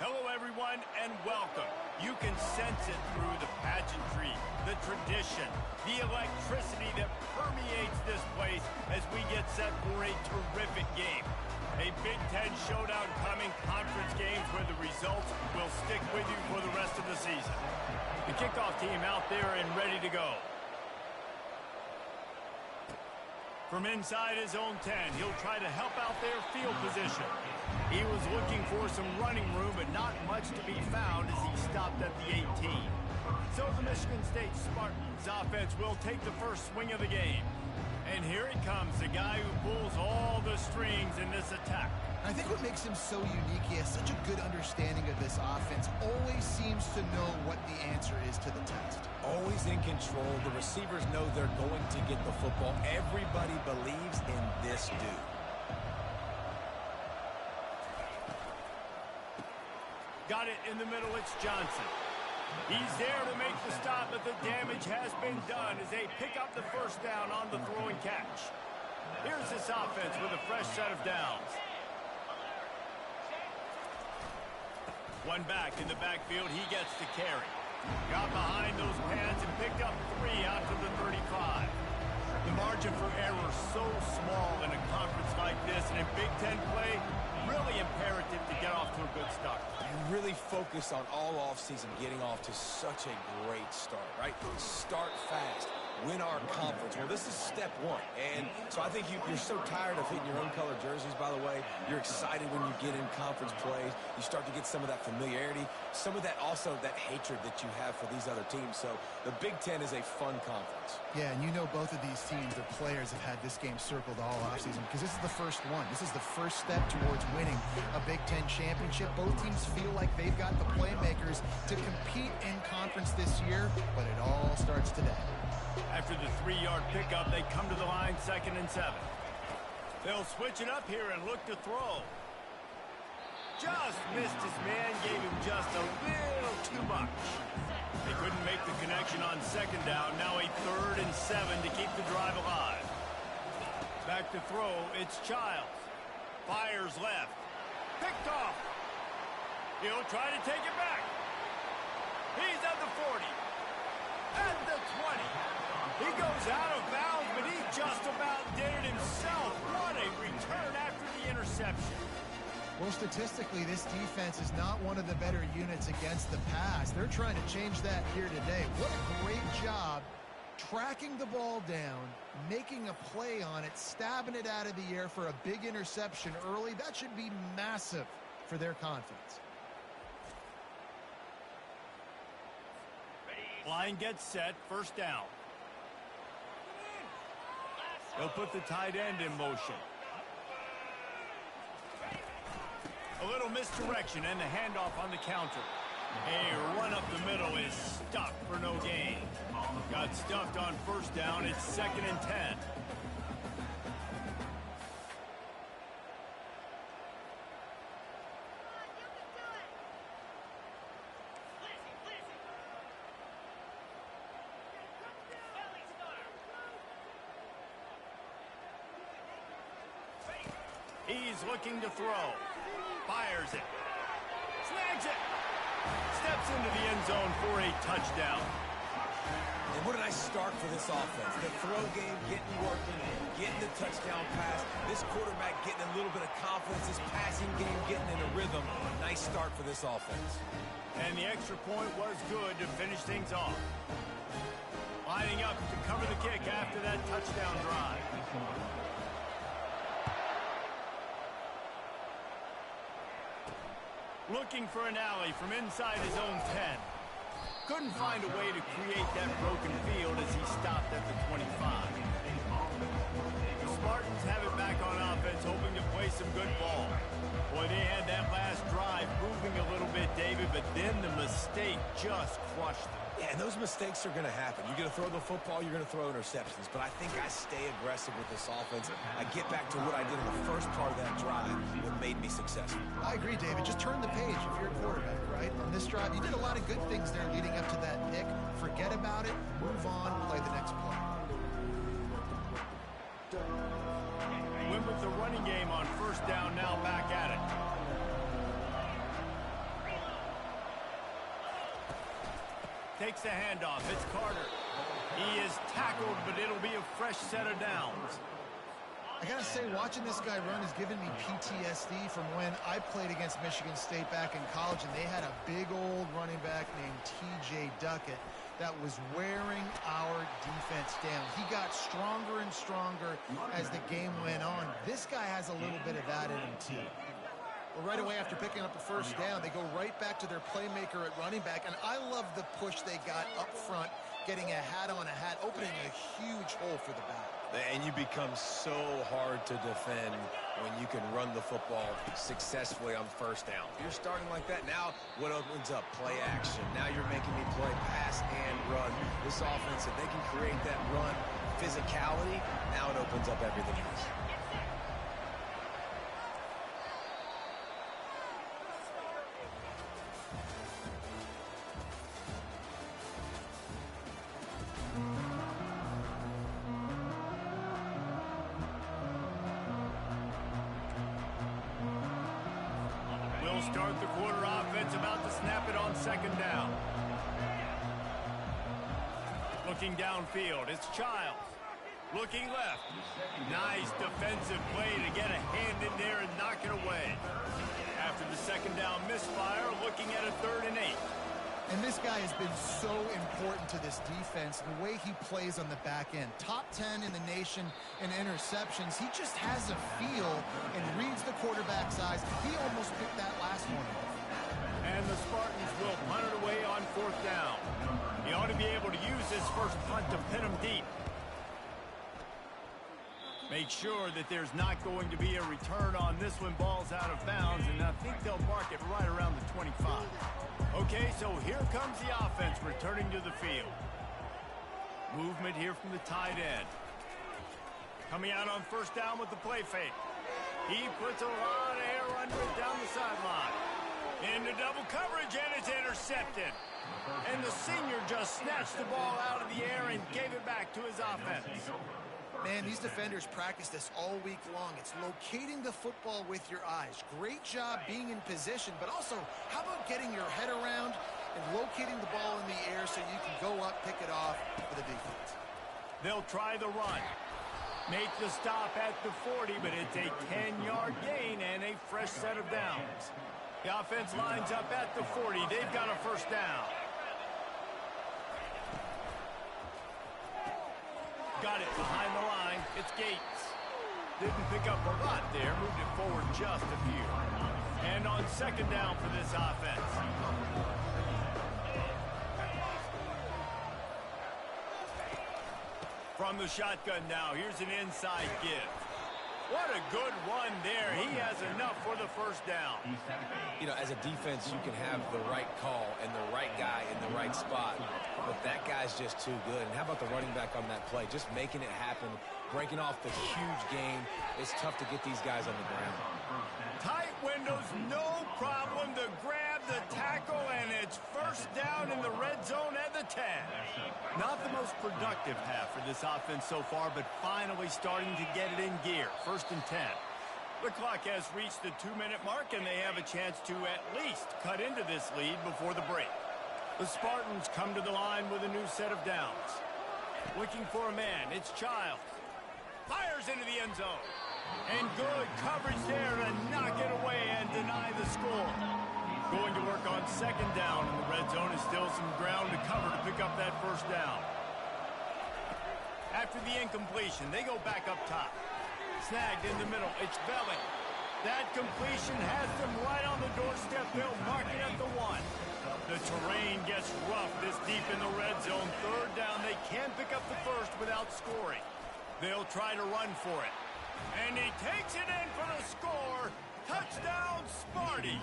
[SPEAKER 1] Hello, everyone, and welcome. You can sense it through the pageantry, the tradition, the electricity that permeates this place as we get set for a terrific game. A Big Ten showdown coming, conference games where the results will stick with you for the rest of the season. The kickoff team out there and ready to go. From inside his own 10, he'll try to help out their field position. He was looking for some running room, but not much to be found as he stopped at the 18. So the Michigan State Spartans offense will take the first swing of the game. And here it comes, the guy who pulls all the strings in this attack.
[SPEAKER 3] I think what makes him so unique, he has such a good understanding of this offense, always seems to know what the answer is to the test.
[SPEAKER 2] Always in control. The receivers know they're going to get the football. Everybody believes in this dude.
[SPEAKER 1] Got it in the middle, it's Johnson. He's there to make the stop, but the damage has been done as they pick up the first down on the throw and catch. Here's this offense with a fresh set of downs. One back in the backfield. He gets the carry. Got behind those pads and picked up 3 out to the 35. The margin for error so small in a conference like this, and in Big Ten play, really imperative to get off to a good start.
[SPEAKER 2] You really focus on all offseason getting off to such a great start, right? Start fast. Win our conference. Well, this is step one. And so I think you're so tired of hitting your own color jerseys, by the way. You're excited when you get in conference plays. You start to get some of that familiarity, some of that also that hatred that you have for these other teams. So the Big Ten is a fun conference.
[SPEAKER 3] Yeah, and you know both of these teams, their players have had this game circled all offseason because this is the first one. This is the first step towards winning a Big Ten championship. Both teams feel like they've got the playmakers to compete in conference this year, but it all starts today.
[SPEAKER 1] After the 3-yard pickup, they come to the line 2nd and 7. They'll switch it up here and look to throw. Just missed his man, gave him just a little too much. They couldn't make the connection on 2nd down. Now a 3rd and 7 to keep the drive alive. Back to throw, it's Childs. Fires left. Picked off. He'll try to take it back. He's at the 40. At the 20. He goes out of bounds, but he just about did it himself. What a return after the interception.
[SPEAKER 3] Well, statistically, this defense is not one of the better units against the pass. They're trying to change that here today. What a great job tracking the ball down, making a play on it, stabbing it out of the air for a big interception early. That should be massive for their confidence.
[SPEAKER 1] Line gets set, 1st down. They'll put the tight end in motion. A little misdirection and the handoff on the counter. A run up the middle is stuck for no gain. Got stuffed on 1st down. It's 2nd and 10. He's looking to throw. Fires it. Snags it. Steps into the end zone for a touchdown.
[SPEAKER 2] And what a nice start for this offense. The throw game getting working, getting the touchdown pass. This quarterback getting a little bit of confidence. This passing game getting in a rhythm. Nice start for this offense.
[SPEAKER 1] And the extra point was good to finish things off. Lining up to cover the kick after that touchdown drive. Looking for an alley from inside his own 10. Couldn't find a way to create that broken field as he stopped at the 25. The Spartans have it back on offense, hoping to play some good ball. Boy, they had that last drive moving a little bit, David, but then the mistake just crushed them.
[SPEAKER 2] Yeah, and those mistakes are going to happen. You're going to throw the football, you're going to throw interceptions. But I think I stay aggressive with this offense. I get back to what I did in the first part of that drive, what made me successful.
[SPEAKER 3] I agree, David. Just turn the page if you're a quarterback, right? On this drive, you did a lot of good things there leading up to that pick. Forget about it, move on, play the next play.
[SPEAKER 1] Went with the running game on 1st down, now back at it. Takes the handoff. It's Carter. He is tackled, but it'll be a fresh set of downs.
[SPEAKER 3] I gotta say, watching this guy run has given me PTSD from when I played against Michigan State back in college, and they had a big old running back named T.J. Duckett that was wearing our defense down. He got stronger and stronger as the game went on. This guy has a little bit of that in him, too. Well, right away after picking up a 1st down, they go right back to their playmaker at running back, and I love the push they got up front, getting a hat on a hat, opening a huge hole for the back.
[SPEAKER 2] And you become so hard to defend when you can run the football successfully on 1st down. If you're starting like that, now what opens up? Play action. Now you're making me play pass and run. This offense, if they can create that run physicality, now it opens up everything else.
[SPEAKER 1] start the quarter offense, about to snap it on second down. Looking downfield, it's Childs. Looking left. Nice defensive play to get a hand in there and knock it away. After the second down misfire, looking at a 3rd and 8.
[SPEAKER 3] And this guy has been so important to this defense, the way he plays on the back end. Top 10 in the nation in interceptions. He just has a feel and reads the quarterback's eyes. He almost picked that last one off.
[SPEAKER 1] And the Spartans will punt it away on 4th down. He ought to be able to use this first punt to pin him deep. Make sure that there's not going to be a return on this one. Ball's out of bounds, and I think they'll mark it right around the 25. Okay, so here comes the offense returning to the field. Movement here from the tight end. Coming out on 1st down with the play fake. He puts a lot of air under it down the sideline. Into double coverage, and it's intercepted. And the senior just snatched the ball out of the air and gave it back to his offense.
[SPEAKER 3] Man, these defenders practice this all week long. It's locating the football with your eyes. Great job being in position, but also, how about getting your head around and locating the ball in the air so you can go up, pick it off for the defense.
[SPEAKER 1] They'll try the run. Make the stop at the 40, but it's a 10-yard gain and a fresh set of downs. The offense lines up at the 40. They've got a 1st down. Got it behind the line. It's Gates. Didn't pick up a lot there. Moved it forward just a few. And on 2nd down for this offense. From the shotgun now, here's an inside give. What a good run there. He has enough for the 1st down.
[SPEAKER 2] You know, as a defense, you can have the right call and the right guy in the right spot, but that guy's just too good. And how about the running back on that play? Just making it happen, breaking off the huge gain. It's tough to get these guys on the ground.
[SPEAKER 1] Tight windows, no problem to grab the tackle, and it's 1st down in the red zone at the 10. Not the most productive half for this offense so far, but finally starting to get it in gear. 1st and 10. The clock has reached the 2-minute mark, and they have a chance to at least cut into this lead before the break. The Spartans come to the line with a new set of downs. Looking for a man, it's Childs. Fires into the end zone. And good coverage there to knock it away and deny the score. Going to work on 2nd down in the red zone is still some ground to cover to pick up that 1st down. After the incompletion, they go back up top. Snagged in the middle, it's Belling. That completion has them right on the doorstep. They'll mark it at the 1. The terrain gets rough this deep in the red zone. 3rd down, they can pick up the 1st without scoring. They'll try to run for it. And he takes it in for the score. Touchdown, Sparty.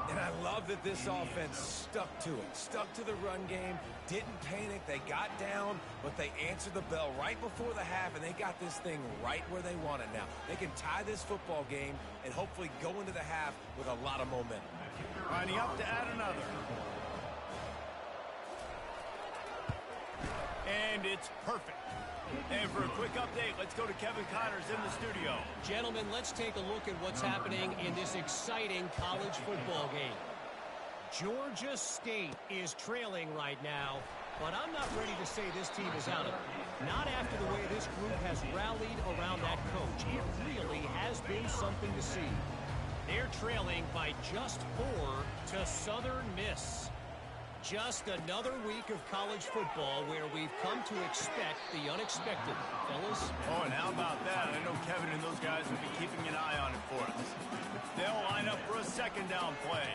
[SPEAKER 2] And I love that this offense stuck to it, stuck to the run game, didn't panic. They got down, but they answered the bell right before the half, and they got this thing right where they want it now. They can tie this football game and hopefully go into the half with a lot of momentum.
[SPEAKER 1] Lining up to add another. And it's perfect. And for a quick update, let's go to Kevin Connors in the studio.
[SPEAKER 5] Gentlemen, let's take a look at what's happening in this exciting college football game. Georgia State is trailing right now, but I'm not ready to say this team is out of it. Not after the way this group has rallied around that coach. It really has been something to see. They're trailing by just 4 to Southern Miss. Just another week of college football where we've come to expect the unexpected, fellas.
[SPEAKER 1] Oh, and how about that? I know Kevin and those guys will be keeping an eye on it for us. They'll line up for a 2nd down play.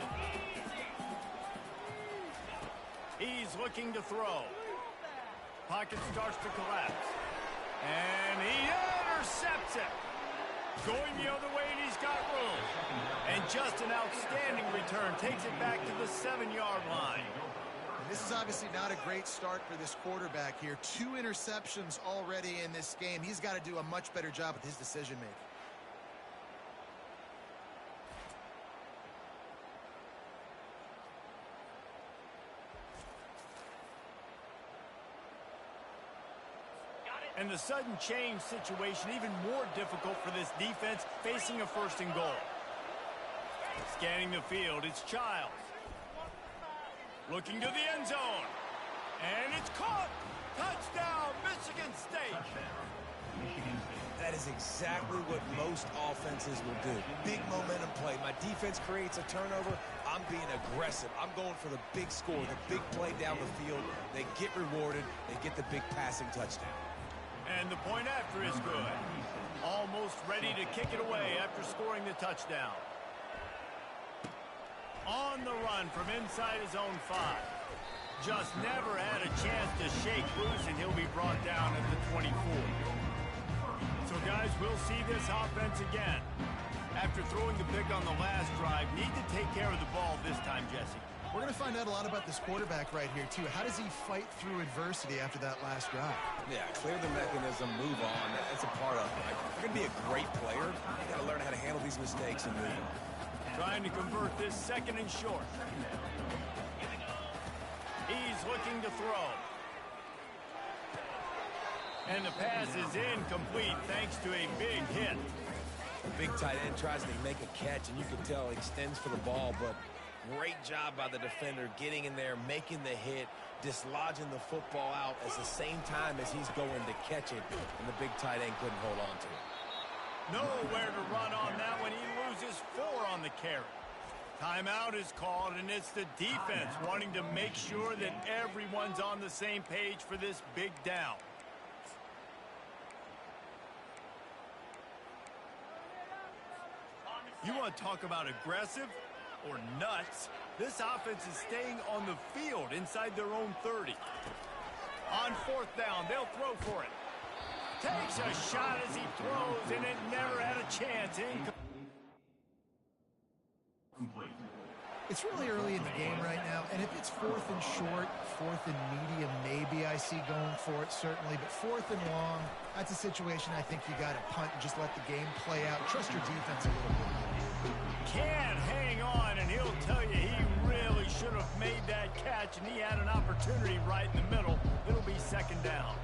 [SPEAKER 1] He's looking to throw. Pocket starts to collapse. And he intercepts it. Going the other way, and he's got room. And just an outstanding return. Takes it back to the 7-yard line.
[SPEAKER 3] This is obviously not a great start for this quarterback here. 2 interceptions already in this game. He's got to do a much better job with his decision-making.
[SPEAKER 1] And the sudden change situation even more difficult for this defense facing a 1st and goal. Scanning the field, it's Childs. Looking to the end zone. And it's caught. Touchdown, Michigan State.
[SPEAKER 2] That is exactly what most offenses will do. Big momentum play. My defense creates a turnover. I'm being aggressive. I'm going for the big score, the big play down the field. They get rewarded. They get the big passing touchdown.
[SPEAKER 1] And the point after is good. Almost ready to kick it away after scoring the touchdown. On the run from inside his own 5. Just never had a chance to shake loose, and he'll be brought down at the 24. So, guys, we'll see this offense again. After throwing the pick on the last drive, need to take care of the ball this time, Jesse.
[SPEAKER 3] We're going to find out a lot about this quarterback right here, too. How does he fight through adversity after that last drive?
[SPEAKER 2] Yeah, clear the mechanism, move on. That's a part of it. Right? If you're going to be a great player, you got to learn how to handle these mistakes and move on.
[SPEAKER 1] Trying to convert this second and short. He's looking to throw. And the pass is incomplete thanks to a big hit.
[SPEAKER 2] The big tight end tries to make a catch, and you can tell he extends for the ball, but great job by the defender getting in there, making the hit, dislodging the football out at the same time as he's going to catch it, and the big tight end couldn't hold on to it.
[SPEAKER 1] Nowhere to run on that when he loses 4 on the carry. Timeout is called, and it's the defense wanting to make sure that everyone's on the same page for this big down. You want to talk about aggressive or nuts? This offense is staying on the field inside their own 30. On 4th down, they'll throw for it. Takes a shot as he throws, and it never had a chance.
[SPEAKER 3] It's really early in the game right now, and if it's 4th and short, 4th and medium, maybe I see going for it, certainly. But 4th and long, that's a situation I think you got to punt and just let the game play out. Trust your defense a little bit.
[SPEAKER 1] Can't hang on, and he'll tell you he really should have made that catch, and he had an opportunity right in the middle. It'll be 2nd down.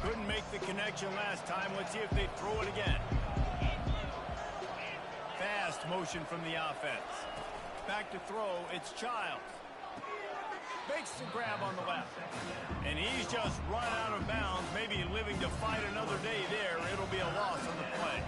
[SPEAKER 1] Couldn't make the connection last time. Let's see if they throw it again. Fast motion from the offense. Back to throw, it's Childs. Makes the grab on the left. And he's just run out of bounds, maybe living to fight another day there. It'll be a loss on the play.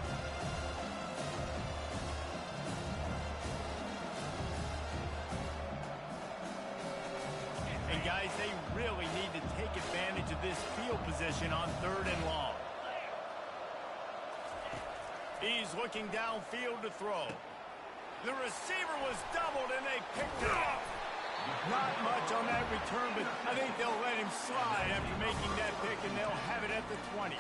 [SPEAKER 1] And guys, they really need to take advantage of this field position on 3rd and long. He's looking downfield to throw. The receiver was doubled, and they picked it up. Not much on that return, but I think they'll let him slide after making that pick, and they'll have it at the 20.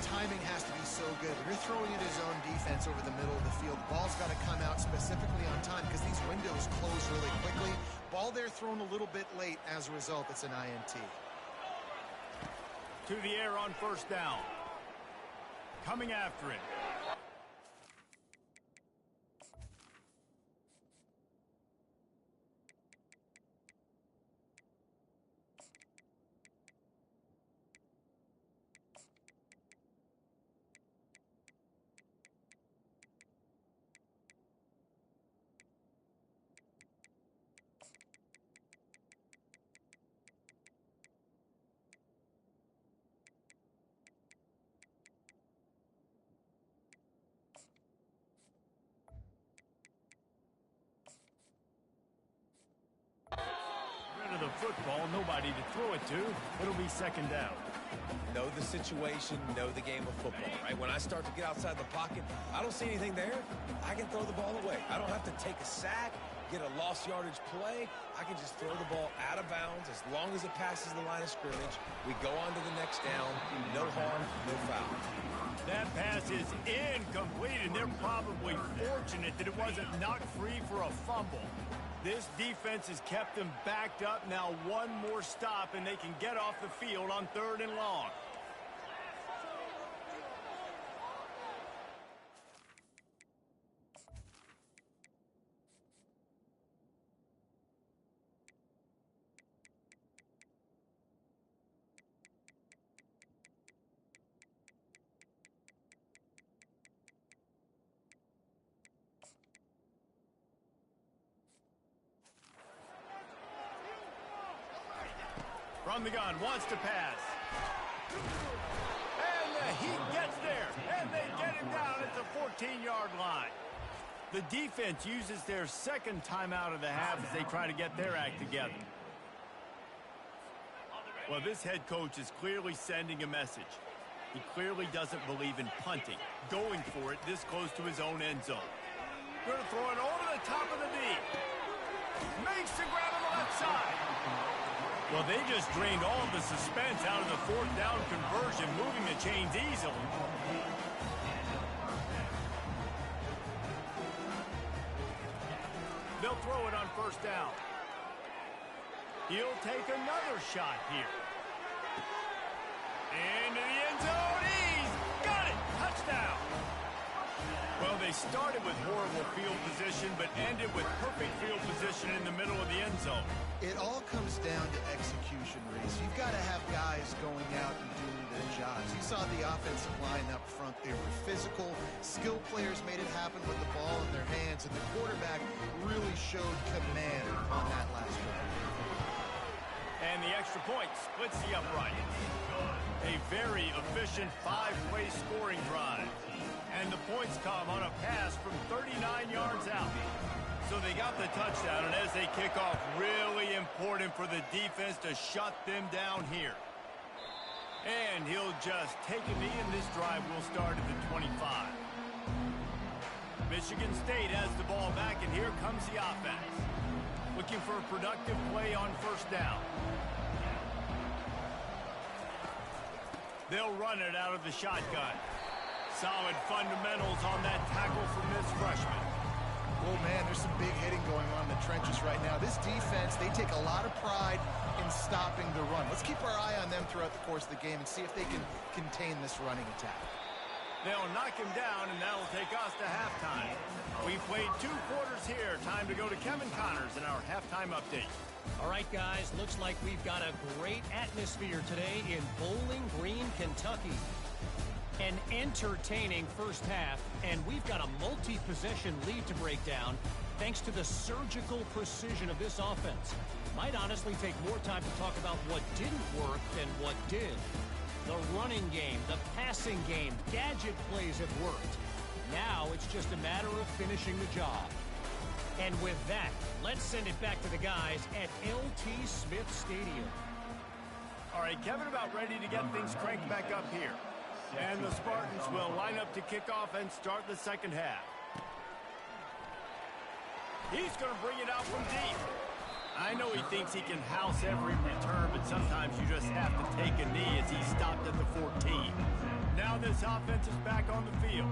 [SPEAKER 3] Timing has to be so good. You're throwing at his own defense over the middle of the field. The ball's got to come out specifically on time because these windows close really quickly. Ball there thrown a little bit late. As a result, it's an INT.
[SPEAKER 1] To the air on 1st down. Coming after him. The football, nobody to throw it to. It'll be 2nd down.
[SPEAKER 2] Know the situation, know the game of football, right? When I start to get outside the pocket, I don't see anything there. I can throw the ball away. I don't have to take a sack, get a lost yardage play. I can just throw the ball out of bounds as long as it passes the line of scrimmage. We go on to the next down. No harm, no foul.
[SPEAKER 1] That pass is incomplete, and they're probably fortunate that it wasn't knocked free for a fumble. This defense has kept them backed up. Now 1 more stop, and they can get off the field on 3rd and long. From the gun, wants to pass. And the Heat gets there, and they get him down at the 14-yard line. The defense uses their second timeout of the half as they try to get their act together. Well, this head coach is clearly sending a message. He clearly doesn't believe in punting, going for it this close to his own end zone. Going to throw it over the top of the knee. Makes the grab on the left side. Well, they just drained all of the suspense out of the fourth down conversion, moving the chains easily. They'll throw it on first down. He'll take another shot here. Into the end zone. He's got it. Touchdown. Well, they started with horrible field position, but ended with perfect field position in the middle of the end zone.
[SPEAKER 3] It all comes down to execution, Reese. You've got to have guys going out and doing their jobs. You saw the offensive line up front. They were physical. Skilled players made it happen with the ball in their hands, and the quarterback really showed command on that last drive.
[SPEAKER 1] And the extra point splits the upright. A very efficient 5-play scoring drive. And the points come on a pass from 39 yards out. So they got the touchdown, and as they kick off, really important for the defense to shut them down here. And he'll just take a knee, and this drive will start at the 25. Michigan State has the ball back, and here comes the offense. Looking for a productive play on first down. They'll run it out of the shotgun. Solid fundamentals on that tackle from this freshman.
[SPEAKER 3] Oh, man, there's some big hitting going on in the trenches right now. This defense, they take a lot of pride in stopping the run. Let's keep our eye on them throughout the course of the game and see if they can contain this running attack.
[SPEAKER 1] They'll knock him down, and that'll take us to halftime. We've played 2 quarters here. Time to go to Kevin Connors in our halftime update.
[SPEAKER 5] All right, guys, looks like we've got a great atmosphere today in Bowling Green, Kentucky. An entertaining first half, and we've got a multi-possession lead to break down thanks to the surgical precision of this offense. Might honestly take more time to talk about what didn't work than what did. The running game, the passing game, gadget plays have worked. Now it's just a matter of finishing the job. And with that, let's send it back to the guys at LT Smith Stadium.
[SPEAKER 1] All right, Kevin about ready to get things cranked back up here. And the Spartans will line up to kick off and start the second half. He's going to bring it out from deep. I know he thinks he can house every return, but sometimes you just have to take a knee as he stopped at the 14. Now this offense is back on the field.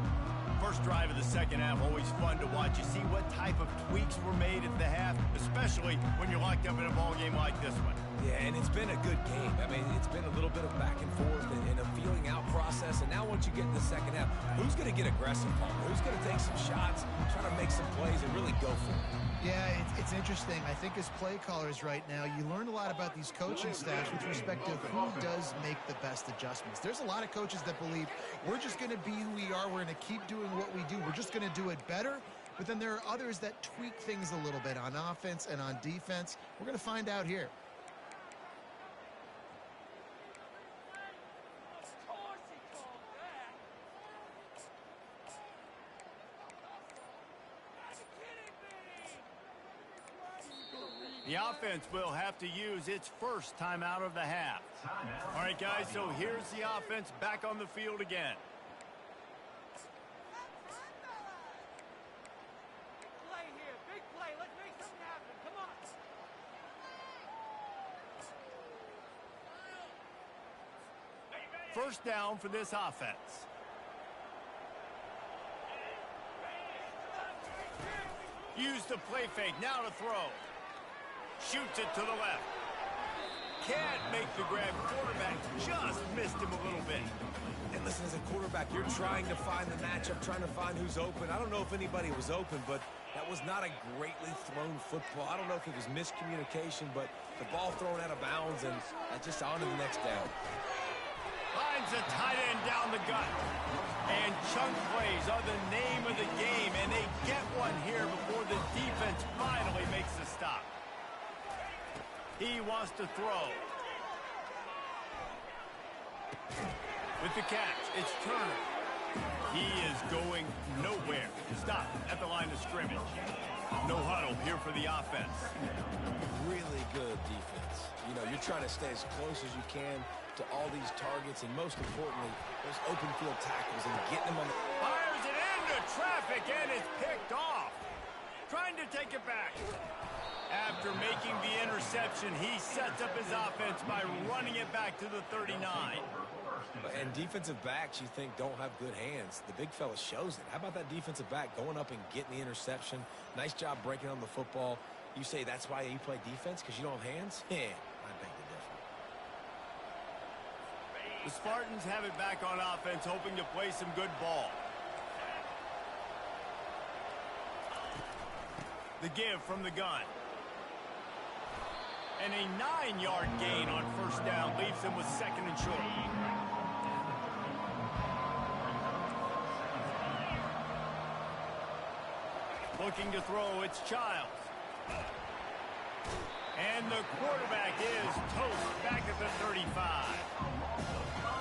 [SPEAKER 1] First drive of the second half, always fun to watch. You see what type of tweaks were made at the half, especially when you're locked up in a ball game like this one.
[SPEAKER 2] Yeah, and it's been a good game. I mean, it's been a little bit of back and forth and a feeling out process. And now once you get in the second half, who's going to get aggressive, Paul? Who's going to take some shots, try to make some plays, and really go for it?
[SPEAKER 3] Yeah, it's interesting. I think as play callers right now, you learn a lot about these coaching staffs with respect to who does make the best adjustments. There's a lot of coaches that believe we're just going to be who we are. We're going to keep doing what we do. We're just going to do it better. But then there are others that tweak things a little bit on offense and on defense. We're going to find out here.
[SPEAKER 1] The offense will have to use its first time out of the half. All right, guys, so here's the offense back on the field again.
[SPEAKER 6] Play here, big play. Let's make something happen. Come on.
[SPEAKER 1] First down for this offense. Use the play fake, now to throw. Shoots it to the left. Can't make the grab. Quarterback just missed him a little bit.
[SPEAKER 2] And listen, as a quarterback, you're trying to find the matchup, trying to find who's open. I don't know if anybody was open, but that was not a greatly thrown football. I don't know if it was miscommunication, but the ball thrown out of bounds and just on to the next down.
[SPEAKER 1] Finds a tight end down the gut. And chunk plays are the name of the game, and they get one here before the defense finally makes the stop. He wants to throw. With the catch, it's Turner. He is going nowhere. Stop at the line of scrimmage. No huddle here for the offense.
[SPEAKER 2] Really good defense. You know, you're trying to stay as close as you can to all these targets, and most importantly, those open field tackles and getting them on the...
[SPEAKER 1] Fires it into traffic, and it's picked off. Trying to take it back. After making the interception, he sets up his offense by running it back to the 39.
[SPEAKER 2] And defensive backs, you think, don't have good hands. The big fella shows it. How about that defensive back going up and getting the interception? Nice job breaking on the football. You say that's why you play defense, because you don't have hands? Yeah, I beg to differ.
[SPEAKER 1] The Spartans have it back on offense, hoping to play some good ball. The give from the gun. And a 9-yard gain on first down leaves them with second and short. Looking to throw, it's Childs. And the quarterback is toast back at the 35.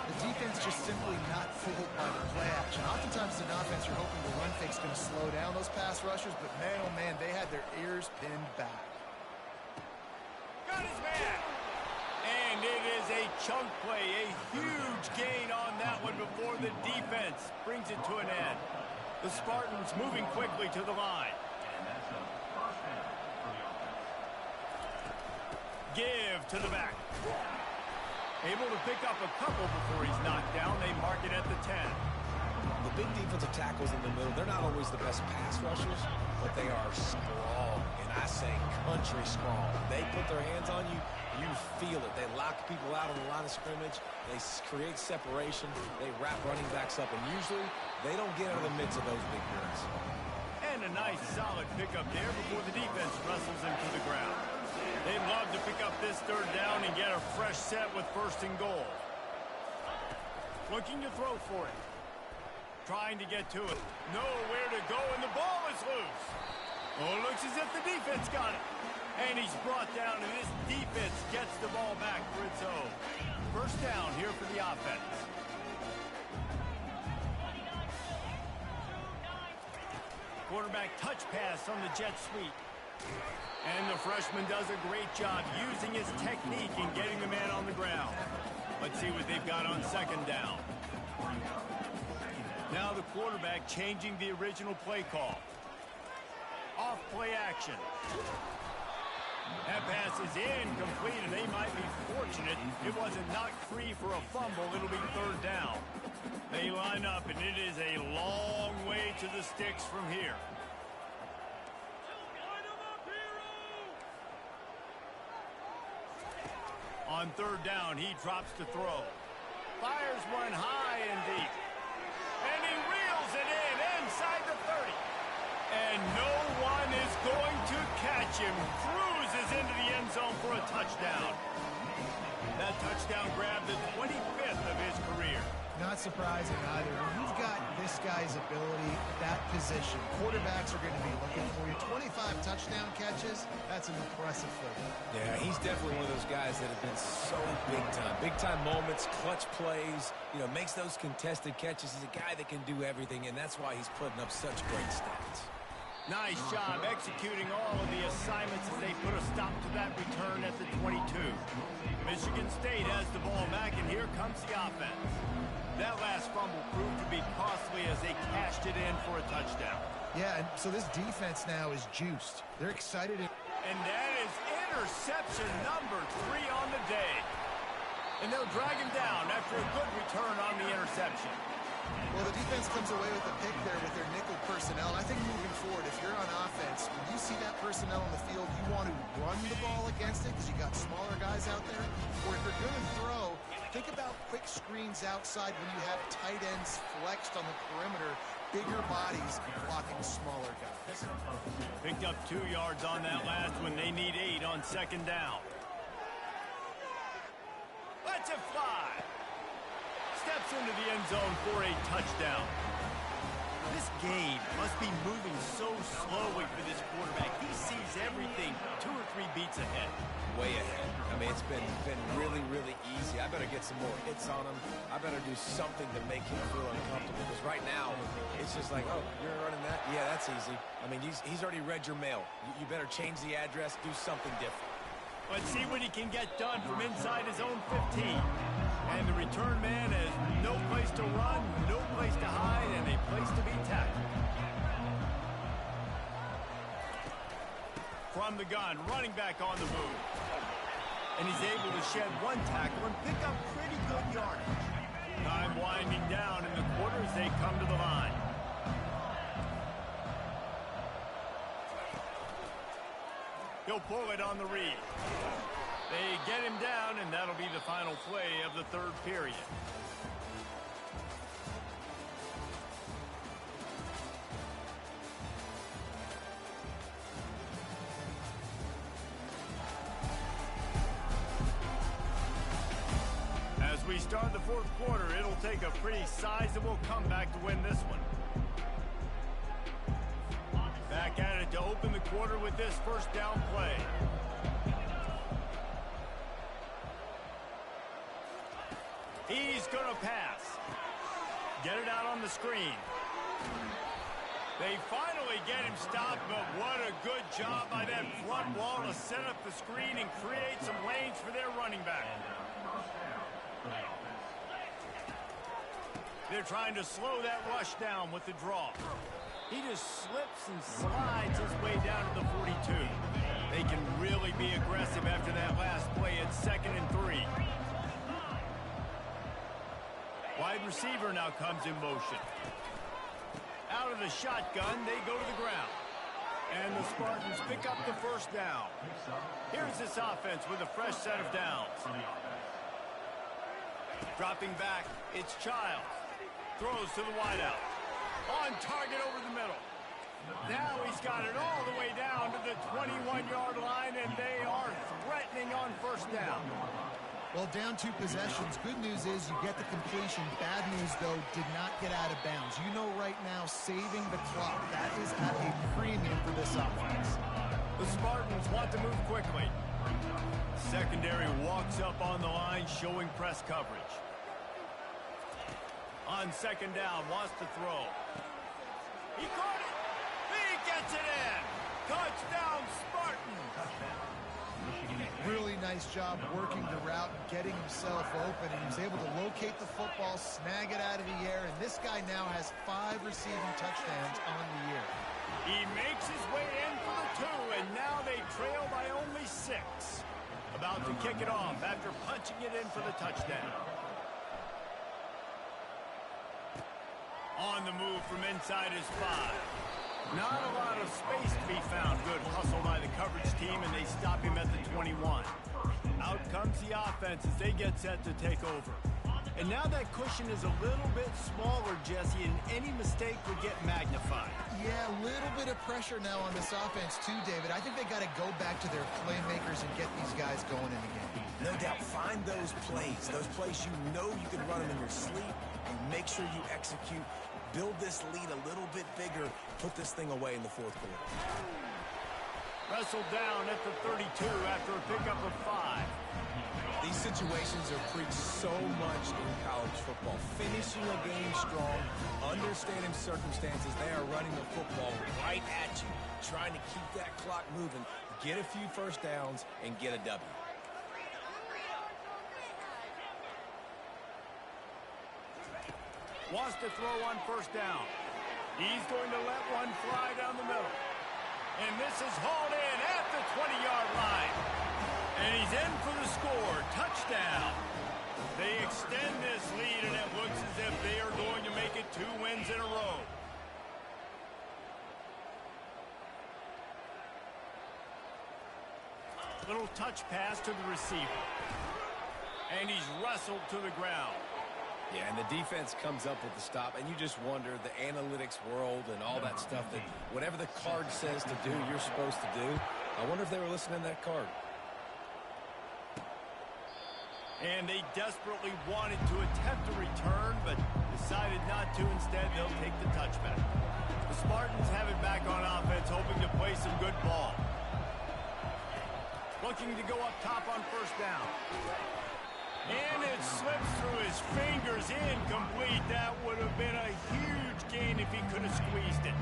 [SPEAKER 3] The defense just simply not fooled by the play action. Oftentimes as an offense, you're hoping the run fake's going to slow down those pass rushers, but man, oh man, they had their ears pinned back.
[SPEAKER 1] Got his man. And it is a chunk play, a huge gain on that one before the defense brings it to an end. The Spartans moving quickly to the line. Give to the back. Able to pick up a couple before he's knocked down. They mark it at the 10.
[SPEAKER 2] The big defensive tackles in the middle, they're not always the best pass rushers, but they are strong, and I say country strong. They put their hands on you, you feel it. They lock people out on the line of scrimmage. They create separation. They wrap running backs up, and usually they don't get out of the midst of those big boys.
[SPEAKER 1] And a nice solid pickup there before the defense wrestles him to the ground. They'd love to pick up this third down and get a fresh set with first and goal. Looking to throw for it. Trying to get to it. Nowhere to go, and the ball is loose. Oh, it looks as if the defense got it. And he's brought down, and this defense gets the ball back for its own. First down here for the offense. Quarterback touch pass on the jet sweep. And the freshman does a great job using his technique and getting the man on the ground. Let's see what they've got on second down. Now the quarterback changing the original play call. Off play action. That pass is incomplete, and they might be fortunate it wasn't knocked free for a fumble. It'll be third down. They line up, and it is a long way to the sticks from here. On third down, he drops to throw. Fires one high and deep. And he reels it in inside the 30. And no one is going to catch him. Cruises into the end zone for a touchdown. That touchdown grabbed the 25th of his career.
[SPEAKER 3] Not surprising either. When you've got this guy's ability at that position, quarterbacks are going to be looking for you. 25 touchdown catches, that's an impressive figure.
[SPEAKER 2] Yeah, he's definitely one of those guys that have been so big time. Big time moments, clutch plays, you know, makes those contested catches. He's a guy that can do everything, and that's why he's putting up such great stats.
[SPEAKER 1] Nice job executing all of the assignments as they put a stop to that return at the 22. Michigan State has the ball back, and here comes the offense. That last fumble proved to be costly as they cashed it in for a touchdown.
[SPEAKER 3] Yeah, and so this defense now is juiced. They're excited.
[SPEAKER 1] And that is interception number 3 on the day. And they'll drag him down after a good return on the interception.
[SPEAKER 3] Well, the defense comes away with the pick there with their nickel personnel. And I think moving forward, if you're on offense, when you see that personnel on the field, you want to run the ball against it because you got smaller guys out there. Or if you're going to throw, think about quick screens outside when you have tight ends flexed on the perimeter, bigger bodies blocking smaller guys.
[SPEAKER 1] Picked up 2 yards on that last one. They need 8 on second down. Let's it fly. Steps into the end zone for a touchdown. This game must be moving so slowly for this quarterback. He sees everything 2 or 3 beats ahead.
[SPEAKER 2] Way ahead. I mean, it's been really, really easy. I better get some more hits on him. I better do something to make him feel uncomfortable, because right now, it's just like, oh, you're running that? Yeah, that's easy. I mean, he's already read your mail. You better change the address, do something different.
[SPEAKER 1] Let's see what he can get done from inside his own 15. And the return man has no place to run, no place to hide, and a place to be tackled. From the gun, running back on the move. And he's able to shed one tackle and pick up pretty good yardage. Time winding down in the quarter as they come to the line. He'll pull it on the read. They get him down, and that'll be the final play of the third period. As we start the fourth quarter, it'll take a pretty sizable comeback to win this one. Back at it to open the quarter with this first down play. He's going to pass. Get it out on the screen. They finally get him stopped, but what a good job by that front wall to set up the screen and create some lanes for their running back. They're trying to slow that rush down with the draw. He just slips and slides his way down to the 42. They can really be aggressive after that last play at 2nd and 3. Wide receiver now comes in motion. Out of the shotgun, they go to the ground. And the Spartans pick up the first down. Here's this offense with a fresh set of downs. Dropping back, it's Childs. Throws to the wideout. On target over the middle. Now he's got it all the way down to the 21-yard line, and they are threatening on first down.
[SPEAKER 3] Well, down 2 possessions. Good news is you get the completion. Bad news, though, did not get out of bounds. You know right now, saving the clock, that is at a premium for this offense.
[SPEAKER 1] The Spartans want to move quickly. Secondary walks up on the line, showing press coverage. On second down, wants to throw. He caught it. He gets it in. Touchdown, Spartans.
[SPEAKER 3] Really nice job working the route and getting himself open. And he was able to locate the football, snag it out of the air, and this guy now has 5 receiving touchdowns on the year.
[SPEAKER 1] He makes his way in for the 2, and now they trail by only 6. About to kick it off after punching it in for the touchdown. On the move from inside his 5. Not a lot of space to be found. Good hustle by the coverage team, and they stop him at the 21. Out comes the offense as they get set to take over. And now that cushion is a little bit smaller, Jesse, and any mistake will get magnified.
[SPEAKER 3] Yeah, a little bit of pressure now on this offense too, David. I think they got to go back to their playmakers and get these guys going in the game.
[SPEAKER 2] No doubt, find those plays you know you can run them in your sleep, and make sure you execute. Build this lead a little bit bigger. Put this thing away in the fourth quarter.
[SPEAKER 1] Wrestled down at the 32 after a pickup of 5.
[SPEAKER 2] These situations are preached so much in college football. Finishing a game strong, understanding circumstances. They are running the football right at you, trying to keep that clock moving, get a few first downs, and get a W.
[SPEAKER 1] Wants to throw on first down. He's going to let one fly down the middle. And this is hauled in at the 20-yard line. And he's in for the score. Touchdown. They extend this lead, and it looks as if they are going to make it 2 wins in a row. Little touch pass to the receiver. And he's wrestled to the ground.
[SPEAKER 2] Yeah, and the defense comes up with the stop, and you just wonder, the analytics world and all that stuff, that whatever the card says to do, you're supposed to do. I wonder if they were listening to that card.
[SPEAKER 1] And they desperately wanted to attempt a return, but decided not to. Instead, they'll take the touchback. The Spartans have it back on offense, hoping to play some good ball. Looking to go up top on first down. And it slips through his fingers, incomplete. That would have been a huge gain if he could have squeezed it.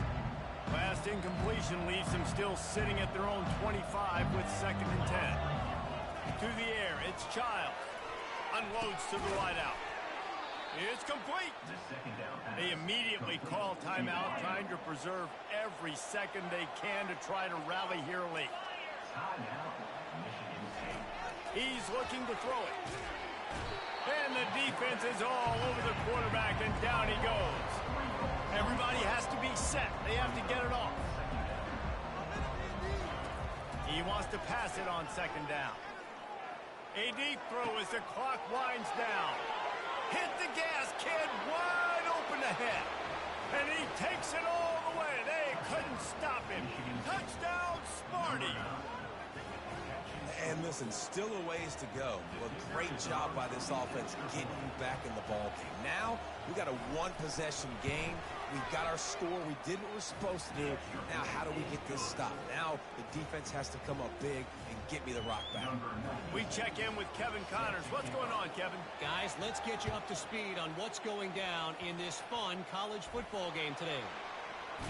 [SPEAKER 1] Last incompletion leaves them still sitting at their own 25 with 2nd and 10. To the air, it's Childs. Unloads to the wideout. It's complete. They immediately call timeout, trying to preserve every second they can to try to rally here late. He's looking to throw it. And the defense is all over the quarterback, and down he goes. Everybody has to be set. They have to get it off. He wants to pass it on 2nd down. A deep throw as the clock winds down. Hit the gas, kid, wide open ahead. And he takes it all the way. They couldn't stop him. Touchdown, Smarty.
[SPEAKER 2] And listen, still a ways to go. Well, great job by this offense getting you back in the ball game. Now, we got a one-possession game. We got our score we did what we're supposed to do. Now, how do we get this stopped? Now, the defense has to come up big and get me the rock back.
[SPEAKER 1] We check in with Kevin Connors. What's going on, Kevin?
[SPEAKER 5] Guys, let's get you up to speed on what's going down in this fun college football game today.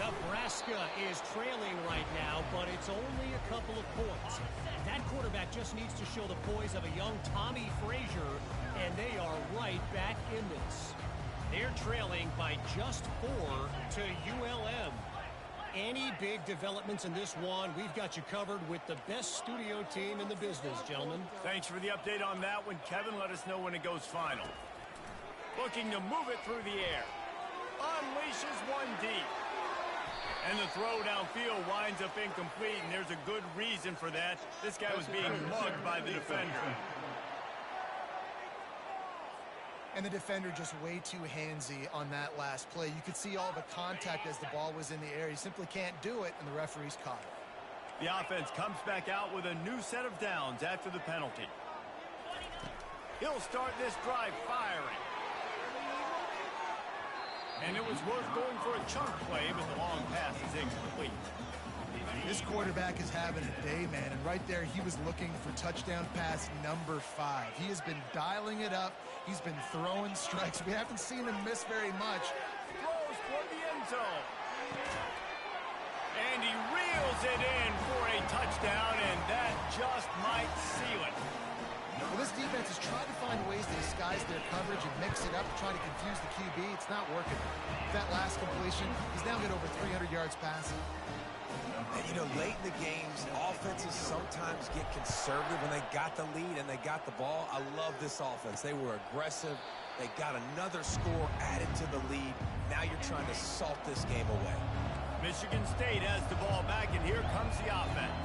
[SPEAKER 5] Nebraska is trailing right now, but it's only a couple of points. That quarterback just needs to show the poise of a young Tommy Frazier, and they are right back in this. They're trailing by just 4 to ULM. Any big developments in this one, we've got you covered with the best studio team in the business, gentlemen.
[SPEAKER 1] Thanks for the update on that one, Kevin. Let us know when it goes final. Looking to move it through the air. Unleashes one deep. And the throw downfield winds up incomplete, and there's a good reason for that. This guy was being mugged by the defender.
[SPEAKER 3] And the defender just way too handsy on that last play. You could see all the contact as the ball was in the air. He simply can't do it, and the referee's caught it.
[SPEAKER 1] The offense comes back out with a new set of downs after the penalty. He'll start this drive firing. And it was worth going for a chunk play, but the long pass is incomplete.
[SPEAKER 3] This quarterback is having a day, man, and right there he was looking for touchdown pass number 5. He has been dialing it up. He's been throwing strikes. We haven't seen him miss very much.
[SPEAKER 1] Throws for the end zone. And he reels it in for a touchdown, and that just might seal it.
[SPEAKER 3] Well, this defense has tried to find ways to disguise their coverage and mix it up, trying to confuse the QB. It's not working. That last completion, he's now got over 300 yards passing.
[SPEAKER 2] And, you know, late in the games, offenses sometimes get conservative when they got the lead and they got the ball. I love this offense. They were aggressive. They got another score added to the lead. Now you're trying to salt this game away.
[SPEAKER 1] Michigan State has the ball back, and here comes the offense.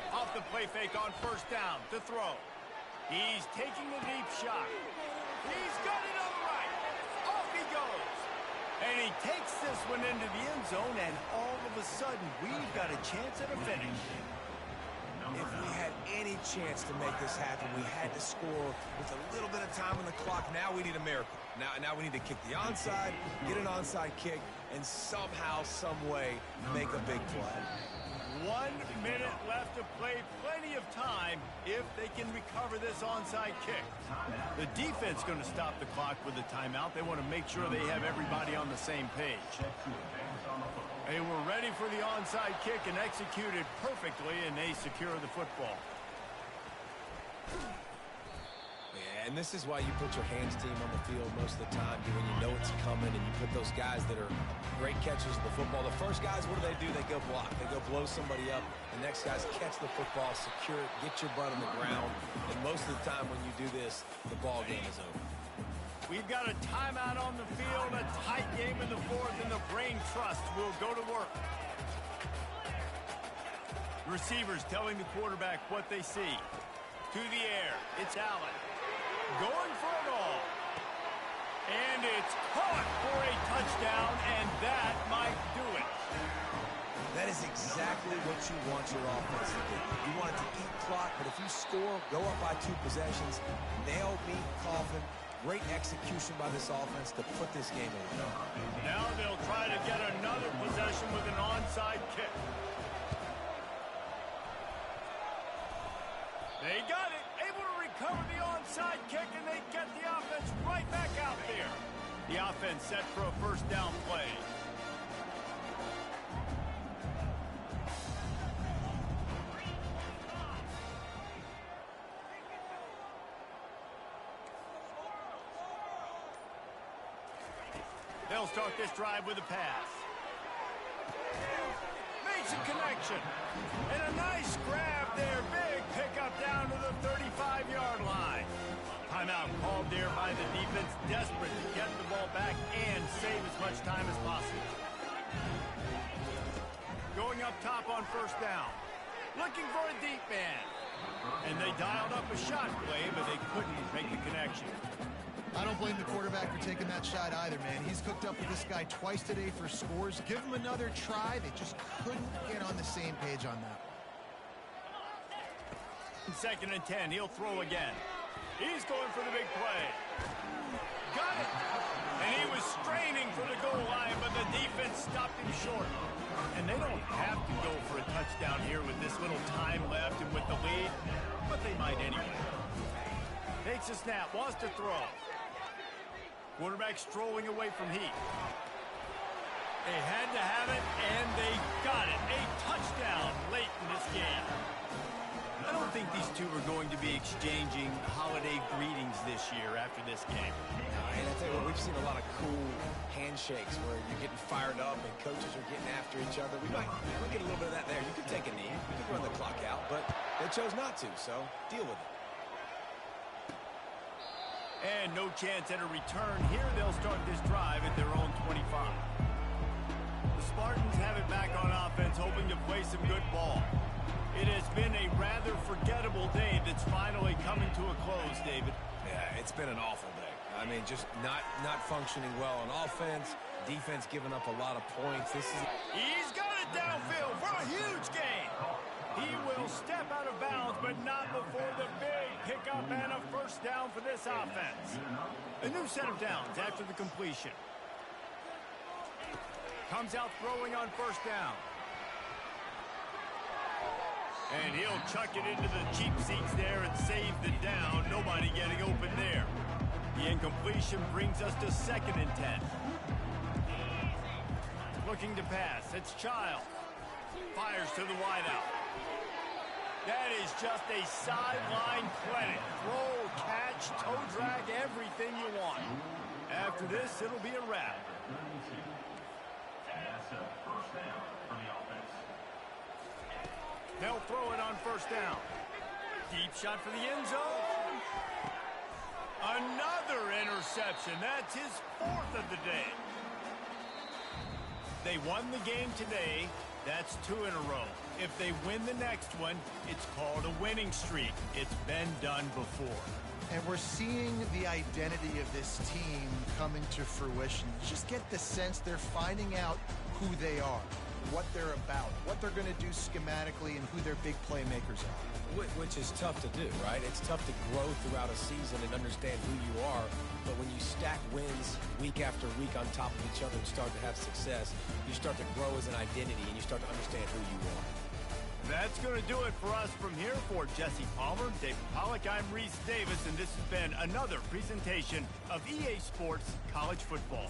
[SPEAKER 1] Off the play fake on first down to throw. He's taking a deep shot. He's got it on the right. Off he goes. And he takes this one into the end zone, and all of a sudden, we've got a chance at a finish.
[SPEAKER 2] If we had any chance to make this happen, we had to score with a little bit of time on the clock. Now we need a miracle. Now we need to kick the onside, get an onside kick, and somehow, some way, make a big play.
[SPEAKER 1] 1 minute left to play, plenty of time if they can recover this onside kick. The defense going to stop the clock with a timeout. They want to make sure they have everybody on the same page. They were ready for the onside kick and executed perfectly, and they secure the football.
[SPEAKER 2] And this is why you put your hands team on the field most of the time, when you know it's coming, and you put those guys that are great catchers of the football. The first guys, what do? They go block. They go blow somebody up. The next guys catch the football, secure it, get your butt on the ground. And most of the time when you do this, the ball game is over.
[SPEAKER 1] We've got a timeout on the field, a tight game in the fourth, and the brain trust will go to work. Receivers telling the quarterback what they see. To the air, it's Allen. Going for it all. And it's caught for a touchdown, and that might do it.
[SPEAKER 2] That is exactly what you want your offense to do. You want it to eat clock, but if you score, go up by 2 possessions, nail meet Coffin. Great execution by this offense to put this game away.
[SPEAKER 1] Now they'll try to get another possession with an onside kick. onside kick, and they get the offense right back out there. The offense set for a first down play. They'll start this drive with a pass. Made some connection. And a nice grab there. Big pickup down to the 35-yard line. Timeout called there by the defense, desperate to get the ball back and save as much time as possible. Going up top on first down. Looking for a deep man. And they dialed up a shot play, but they couldn't make the connection.
[SPEAKER 3] I don't blame the quarterback for taking that shot either, man. He's cooked up with this guy twice today for scores. Give him another try. They just couldn't get on the same page on that.
[SPEAKER 1] 2nd and 10. He'll throw again. He's going for the big play. Got it. And he was straining for the goal line, but the defense stopped him short. And they don't have to go for a touchdown here with this little time left and with the lead, but they might anyway. Takes a snap, wants to throw. Quarterback strolling away from heat. They had to have it, and they got it. A touchdown late in this game. I don't think these two are going to be exchanging holiday greetings this year after this game.
[SPEAKER 2] And I tell you what, we've seen a lot of cool handshakes where you're getting fired up and coaches are getting after each other. We'll get a little bit of that there. You could take a knee. You could run the clock out, but they chose not to, so deal with it.
[SPEAKER 1] And no chance at a return here. They'll start this drive at their own 25. The Spartans have it back on offense, hoping to play some good ball. It has been a rather forgettable day that's finally coming to a close, David.
[SPEAKER 2] Yeah, it's been an awful day. I mean, just not functioning well on offense. Defense giving up a lot of points.
[SPEAKER 1] He's got it downfield for a huge gain. He will step out of bounds, but not before the big pickup and a first down for this offense. A new set of downs after the completion. Comes out throwing on first down. And he'll chuck it into the cheap seats there and save the down. Nobody getting open there. The incompletion brings us to 2nd and 10. Looking to pass. It's Child. Fires to the wideout. That is just a sideline clinic. Throw, catch, toe drag, everything you want. After this, it'll be a wrap.
[SPEAKER 4] That's a first down for the offense.
[SPEAKER 1] They'll throw it on first down. Deep shot for the end zone. Another interception. That's his 4th of the day. They won the game today. That's 2 in a row. If they win the next one, it's called a winning streak. It's been done before.
[SPEAKER 3] And we're seeing the identity of this team coming to fruition. You just get the sense they're finding out who they are, what they're about, what they're going to do schematically, and who their big playmakers are.
[SPEAKER 2] Which is tough to do, right? It's tough to grow throughout a season and understand who you are. But when you stack wins week after week on top of each other and start to have success, you start to grow as an identity and you start to understand who you are.
[SPEAKER 1] That's going to do it for us from here. For Jesse Palmer, David Pollack, I'm Reese Davis, and this has been another presentation of EA Sports College Football.